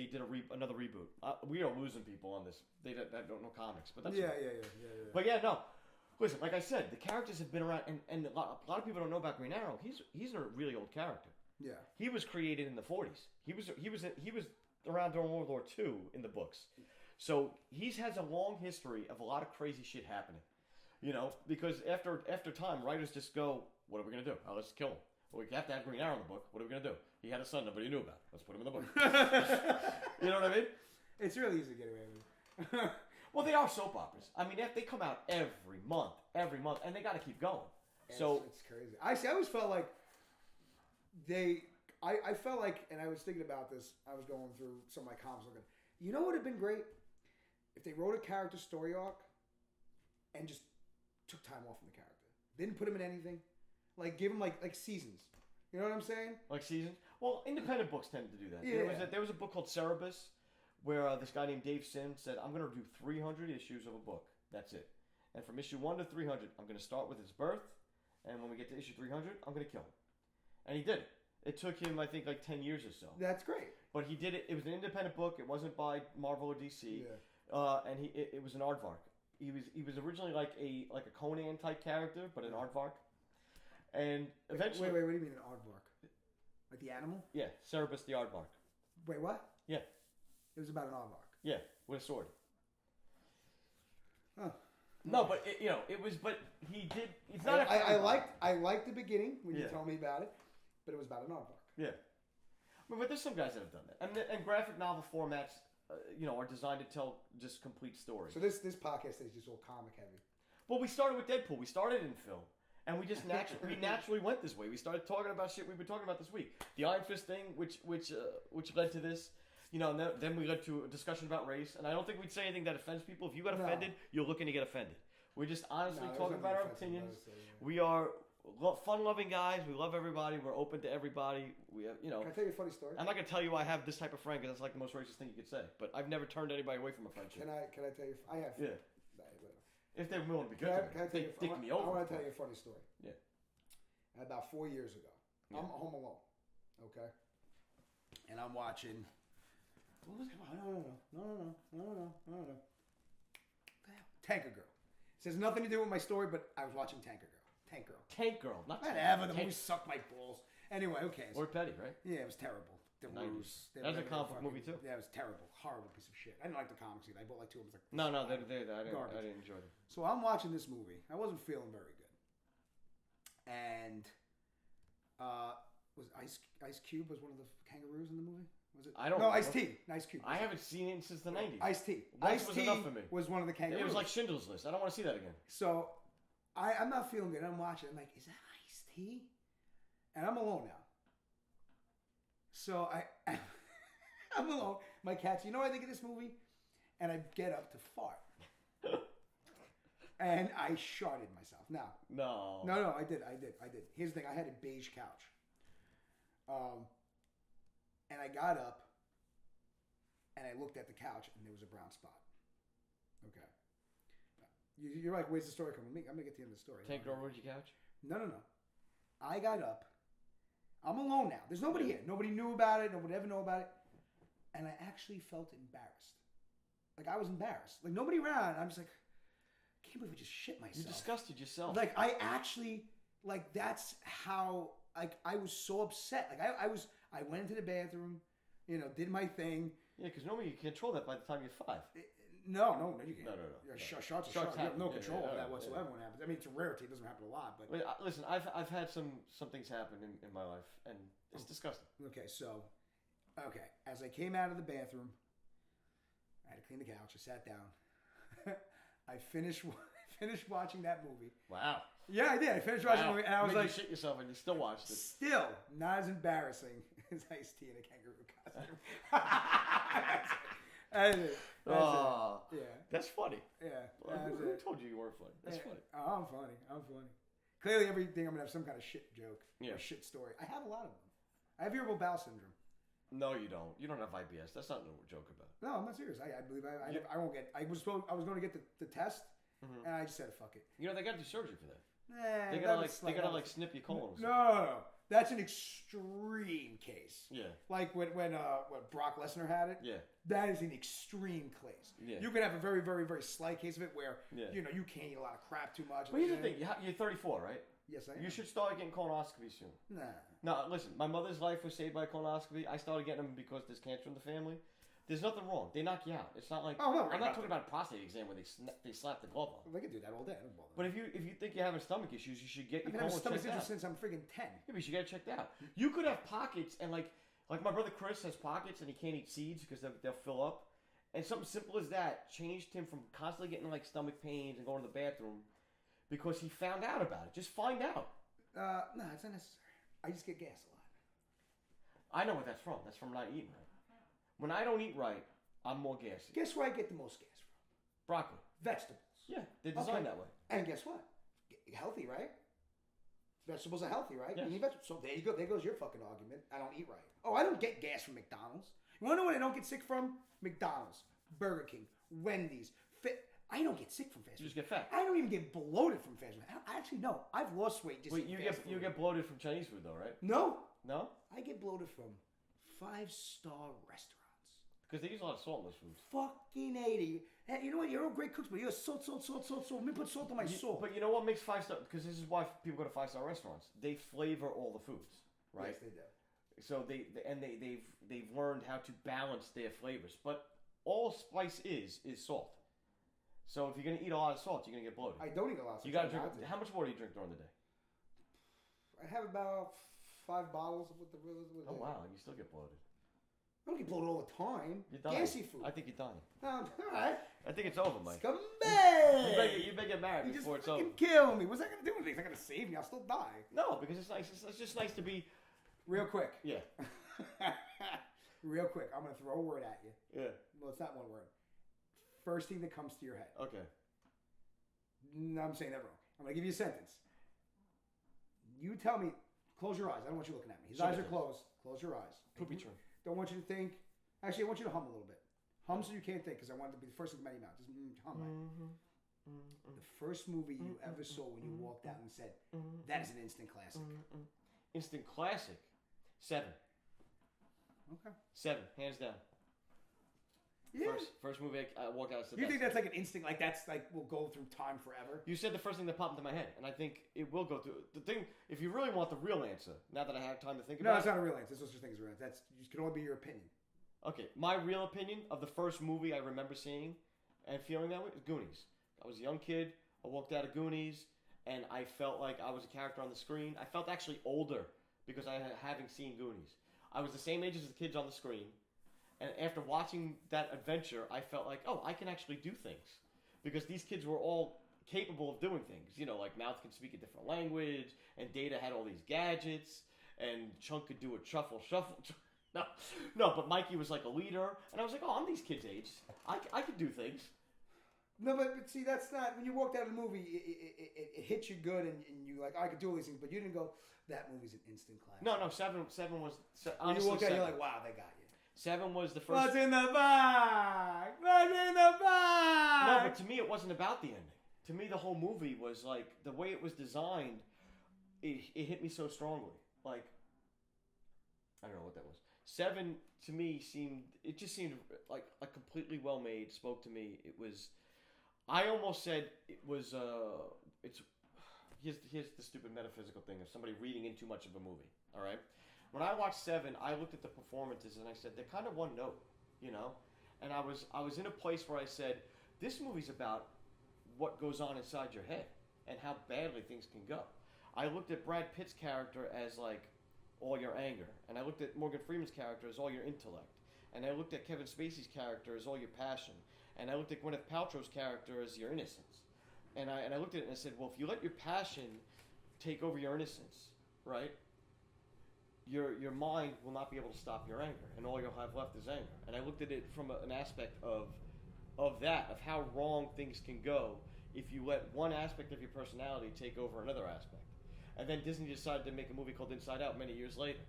did another reboot. We are losing people on this. They don't know comics, but that's yeah. But yeah, no. Listen, like I said, the characters have been around, and a lot of people don't know about Green Arrow. He's a really old character. Yeah. He was created in the 40s. He was around during World War II in the books, so he has a long history of a lot of crazy shit happening. Because after time, writers just go, what are we going to do? Oh, let's kill him. Well, we have to have Green Arrow in the book. What are we going to do? He had a son nobody knew about. Let's put him in the book. You know what I mean? It's really easy to get away with. Well, they are soap operas. I mean, they come out every month, and they got to keep going. So it's crazy. I always felt like I felt like, and I was thinking about this. I was going through some of my comics looking. You know what would have been great? If they wrote a character story arc and just took time off from the character. Didn't put him in anything. Like, give him like seasons. You know what I'm saying? Like seasons? Well, independent books tend to do that. Yeah. There was a book called Cerebus where this guy named Dave Sims said, I'm going to do 300 issues of a book. That's it. And from issue 1 to 300, I'm going to start with his birth. And when we get to issue 300, I'm going to kill him. And he did it. It took him, I think, like 10 years or so. That's great. But he did it. It was an independent book. It wasn't by Marvel or DC. Yeah. And it was an aardvark. He was originally like a Conan type character, but an aardvark. And eventually, wait, what do you mean an aardvark? Like the animal? Yeah, Cerebus the aardvark. Wait, what? Yeah. It was about an aardvark. Yeah, with a sword. Huh. No, but it was. But he did. It's not. I liked the beginning when you told me about it, but it was about an aardvark. Yeah. But there's some guys that have done that, and graphic novel formats. Are designed to tell just complete stories. So this podcast is just all comic heavy. Well, we started with Deadpool. We started in film, and we just naturally went this way. We started talking about shit we've been talking about this week. The Iron Fist thing, which led to this. And then we led to a discussion about race. And I don't think we'd say anything that offends people. If you got offended, you're looking to get offended. We're just honestly talking about our opinions. We are fun-loving guys. We love everybody. We're open to everybody. We have, Can I tell you a funny story? I'm not gonna tell you I have this type of friend because that's like the most racist thing you could say. But I've never turned anybody away from a friendship. Can I tell you? I have. Yeah. If they're willing to be good, can I tell you? Dick me over. I want to tell you a funny story. Yeah. About 4 years ago, I'm home alone. Okay. And I'm watching. What was it? No. Tanker Girl. It has nothing to do with my story, but I was watching Tank Girl. Tank Girl, not whatever. The movie sucked my balls. Anyway, who cares? Or Petty, right? Yeah, it was terrible. The 90s. Ruse. That was a comic book movie too. Yeah, it was terrible, horrible piece of shit. I didn't like the comics either. I bought like 2 of them. No, I didn't enjoy them. So I'm watching this movie. I wasn't feeling very good, and was Ice Cube was one of the kangaroos in the movie? Was it? I don't. No, Ice T. Ice Cube. I haven't seen it since the 90s. Ice T. Ice was enough for me. Was one of the kangaroos. It was like Schindler's List. I don't want to see that again. So I'm not feeling good. I'm watching. I'm like, is that Ice T? And I'm alone now. So I'm alone. My cat's, you know what I think of this movie? And I get up to fart. And I sharted myself. Now. No, I did. Here's the thing. I had a beige couch. And I got up and I looked at the couch and there was a brown spot. Okay. You're like, where's the story coming? I'm going to get to the end of the story. Take it over with your couch? No. I got up. I'm alone now. There's nobody here. Nobody knew about it. Nobody ever knew about it. And I actually felt embarrassed. Like, I was embarrassed. Like, nobody around. I'm just like, I can't believe I just shit myself. You disgusted yourself. Like, I actually, like, that's how, like, I was so upset. Like, I went into the bathroom, did my thing. Yeah, because normally you control that by the time you're 5. No, you can't. No. Shots are shots. You have no control of that whatsoever when it happens. I mean, it's a rarity. It doesn't happen a lot. But listen, I've had some things happen in my life, and it's disgusting. Okay, as I came out of the bathroom, I had to clean the couch. I sat down. I finished watching that movie. Wow. Yeah, I did. I finished watching the movie, and I was like, you shit yourself, and you still watched it. Still not as embarrassing as Ice-T in a kangaroo costume. That's it. Yeah. That's funny. Yeah. Who told you weren't funny? That's funny. Oh, I'm funny. Clearly, everything I'm going to have some kind of shit joke or shit story. I have a lot of them. I have irritable bowel syndrome. No, you don't. You don't have IBS. That's not a joke about. No, I'm not serious. I believe I won't get. I was going to get the test, and I just said fuck it. They got to do surgery for that. Nah, they gotta snip your colon. No. That's an extreme case. Yeah. Like when Brock Lesnar had it. Yeah. That is an extreme case. Yeah. You can have a very, very, very slight case of it where you can't eat a lot of crap too much. But here's the thing: you're 34, right? Yes, I am. You should start getting colonoscopy soon. Nah. No, listen. My mother's life was saved by colonoscopy. I started getting them because there's cancer in the family. There's nothing wrong. They knock you out. It's not like I'm not talking about a prostate exam where they slap the glove on. They can do that all day. I don't bother. But if you think you're having stomach issues, you should get your colon checked out. I've been having stomach issues since I'm freaking 10. Yeah, but you should get it checked out. You could have pockets and like my brother Chris has pockets and he can't eat seeds because they'll fill up. And something simple as that changed him from constantly getting like stomach pains and going to the bathroom because he found out about it. Just find out. No, it's not necessary. I just get gas a lot. I know what that's from. That's from not eating right. When I don't eat right, I'm more gassy. Guess where I get the most gas from? Broccoli. Vegetables. Yeah, they're designed that way. And guess what? Healthy, right? Vegetables are healthy, right? Yes. You need vegetables. So there you go. There goes your fucking argument. I don't eat right. Oh, I don't get gas from McDonald's. You want to know what I don't get sick from? McDonald's, Burger King, Wendy's. I don't get sick from fast food. You just get fat. I don't even get bloated from fast food. I actually no. I've lost weight just. Wait, you get bloated from Chinese food though, right? No. No? I get bloated from 5-star restaurants. Because they use a lot of salt in those foods. Fucking 80. Hey, you know what? You're all great cooks, but you're salt. Let me put salt on my salt. But you know what makes 5-star? Because this is why people go to 5-star restaurants. They flavor all the foods, right? Yes, they do. So they've learned how to balance their flavors. But all spice is salt. So if you're gonna eat a lot of salt, you're gonna get bloated. I don't eat a lot of salt. You gotta drink. How much water do you drink during the day? I have about 5 bottles with the. Oh wow, you still get bloated. I don't get bloated all the time. You're dying. Gassy food. I think you're dying. All right. I think it's over, Mike. Scumbag! You better get married before it's over. You just kill me. What's that going to do with me? It's not going to save me. I'll still die. No, because it's nice. It's just nice to be... Real quick. Yeah. Real quick. I'm going to throw a word at you. Yeah. Well, it's not one word. First thing that comes to your head. Okay. No, I'm saying that wrong. I'm going to give you a sentence. You tell me... Close your eyes. I don't want you looking at me. His eyes are closed. Close your eyes. Poopy tree. Don't want you to think. Actually, I want you to hum a little bit. Hum so you can't think, because I want it to be the first thing that come out of your mouth. Just hum. Right? The first movie you ever saw when you walked out and said, that is an instant classic. Instant classic? 7. Okay. 7, hands down. Yeah. First movie I walked out. I said, you think that's like an instinct? Like that's like will go through time forever? You said the first thing that popped into my head, and I think it will go through. The thing, if you really want the real answer, now that I have time to think about it. No, it's not a real answer. There's no such thing as a real answer. That's it can only be your opinion. Okay, my real opinion of the first movie I remember seeing and feeling that way is Goonies. I was a young kid. I walked out of Goonies, and I felt like I was a character on the screen. I felt actually older because I having seen Goonies. I was the same age as the kids on the screen. And after watching that adventure, I felt like, oh, I can actually do things. Because these kids were all capable of doing things. You know, like Mouth could speak a different language, and Data had all these gadgets, and Chunk could do a shuffle. No, but Mikey was like a leader. And I was like, oh, I'm these kids' age. I could do things. No, but see, that's not... When you walked out of the movie, it hit you good, and you like, I could do all these things, but you didn't go, that movie's an instant classic. No, seven was... When you walked out, you're like, wow, they got you. 7 was the first... What's in the bag? What's in the bag? No, but to me, it wasn't about the ending. To me, the whole movie was like, the way it was designed, it hit me so strongly. Like, I don't know what that was. 7, to me, seemed like completely well made, spoke to me. It was... I almost said it was... Here's the stupid metaphysical thing of somebody reading in too much of a movie, all right? When I watched 7, I looked at the performances and I said, they're kind of one note, you know? And I was in a place where I said, this movie's about what goes on inside your head and how badly things can go. I looked at Brad Pitt's character as like all your anger. And I looked at Morgan Freeman's character as all your intellect. And I looked at Kevin Spacey's character as all your passion. And I looked at Gwyneth Paltrow's character as your innocence. And I looked at it and I said, well, if you let your passion take over your innocence, right? Your mind will not be able to stop your anger, and all you'll have left is anger. And I looked at it from an aspect of how wrong things can go if you let one aspect of your personality take over another aspect. And then Disney decided to make a movie called Inside Out many years later.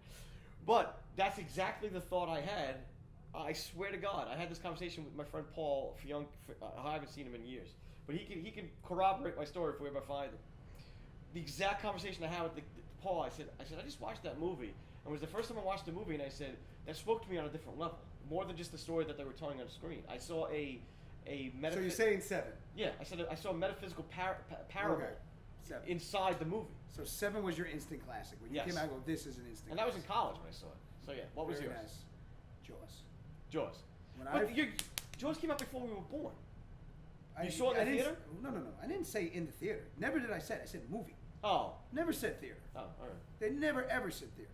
But that's exactly the thought I had. I swear to God, I had this conversation with my friend Paul. I haven't seen him in years, but he can corroborate my story if we ever find him. The exact conversation I had with Paul, I said, I just watched that movie. It was the first time I watched the movie, and I said, that spoke to me on a different level. More than just the story that they were telling on screen. I saw a So you're saying 7? Yeah, I saw a metaphysical parable inside the movie. So 7 was your instant classic. When you came out, go, this is an instant And that was in college when I saw it. So yeah, what was yours? Nice. Jaws. Jaws came out before we were born. You saw it in the theater? No. I didn't say in the theater. Never did I say it. I said movie. Oh. Never said theater. Oh, all right. They never ever said theater.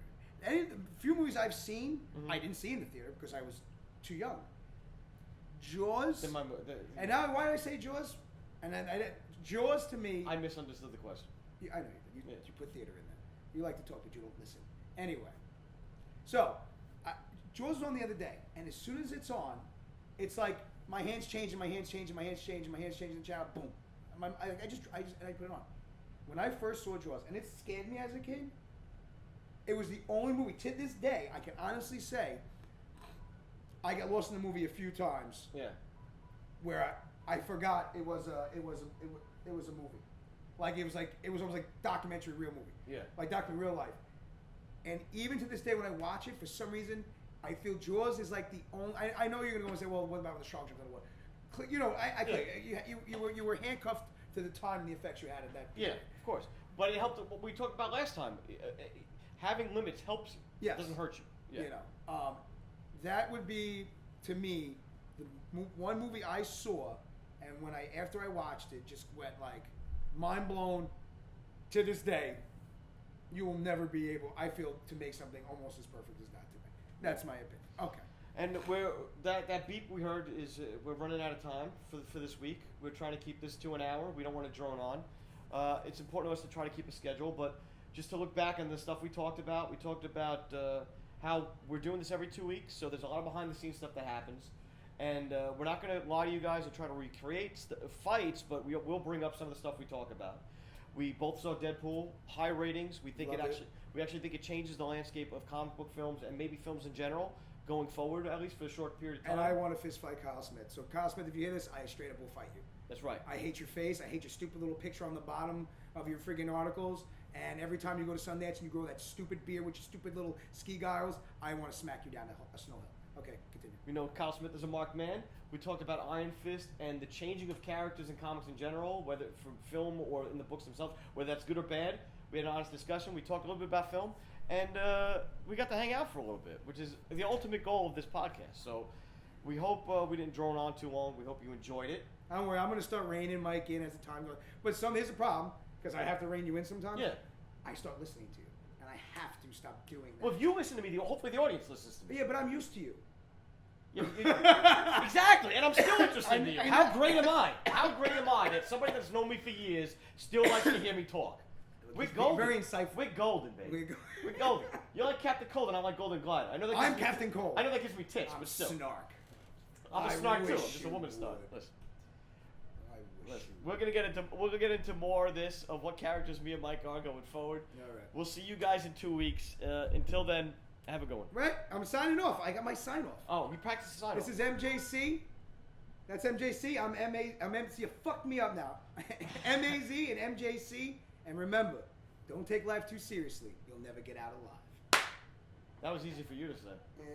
The few movies I've seen, I didn't see in the theater because I was too young. Jaws. And now, why did I say Jaws? And then Jaws to me. I misunderstood the question. I know you put theater in there. You like to talk, but you don't listen. Anyway, so Jaws was on the other day, and as soon as it's on, it's like my hands changing, my hands changing the channel. Boom. I just put it on. When I first saw Jaws, and it scared me as a kid. It was the only movie to this day I can honestly say I got lost in the movie a few times. Yeah. Where I forgot it was a movie, like it was almost like documentary real movie. Yeah. Like documentary real life. And even to this day, when I watch it, for some reason I feel Jaws is like the only. I know you're gonna go and say, well, what about the shark jump? You know, you were handcuffed to the time and the effects you had at that period. Yeah, of course. But it helped. What we talked about last time. Having limits helps you. Yes. It doesn't hurt you. Yeah. You know, that would be, to me, the one movie I saw, and after I watched it, just went like, mind blown. To this day, you will never be able, I feel, to make something almost as perfect as that to me. That's my opinion. Okay. And that beep we heard is we're running out of time for this week. We're trying to keep this to an hour. We don't want to drone on. It's important to us to try to keep a schedule, but just to look back on the stuff we talked about how we're doing this every 2 weeks, so there's a lot of behind-the-scenes stuff that happens. And we're not going to lie to you guys and try to recreate fights, but we'll bring up some of the stuff we talk about. We both saw Deadpool, high ratings. We think we actually think it changes the landscape of comic book films and maybe films in general going forward, at least for a short period of time. And I want to fist fight Kyle Smith. So Kyle Smith, if you hear this, I straight up will fight you. That's right. I hate your face. I hate your stupid little picture on the bottom of your friggin' articles. And every time you go to Sundance and you grow that stupid beard with your stupid little ski goggles, I want to smack you down a snow hill. Okay, continue. We know Kyle Smith is a marked man. We talked about Iron Fist and the changing of characters in comics in general, whether from film or in the books themselves, whether that's good or bad. We had an honest discussion. We talked a little bit about film, and we got to hang out for a little bit, which is the ultimate goal of this podcast. So we hope we didn't drone on too long. We hope you enjoyed it. Don't worry, I'm going to start reining Mike in as the time goes. But here's the problem, because I have to rein you in sometimes. Yeah. I start listening to you, and I have to stop doing that. Well, if you listen to me, hopefully the audience listens to me. Yeah, but I'm used to you. Yeah, exactly, and I'm still interested in you. How great am I? How great am I that somebody that's known me for years still likes to hear me talk? We're golden. Very insightful. We're golden, baby. We're golden. You're like Captain Cold, and I'm like Golden Glide. I know that. I'm Captain Cold. I know that gives me tits, but still. Snark. I'm a snark too. I'm just a woman snark. Listen. We're gonna get into more of this, of what characters me and Mike are going forward. All right. We'll see you guys in 2 weeks. Until then, have a good one. Right. I'm signing off. I got my sign off. Oh, we practiced the sign off. This is MJC. That's MJC. I'm MC. You fucked me up now. MAZ and MJC. And remember, don't take life too seriously. You'll never get out alive. That was easy for you to say. Yeah.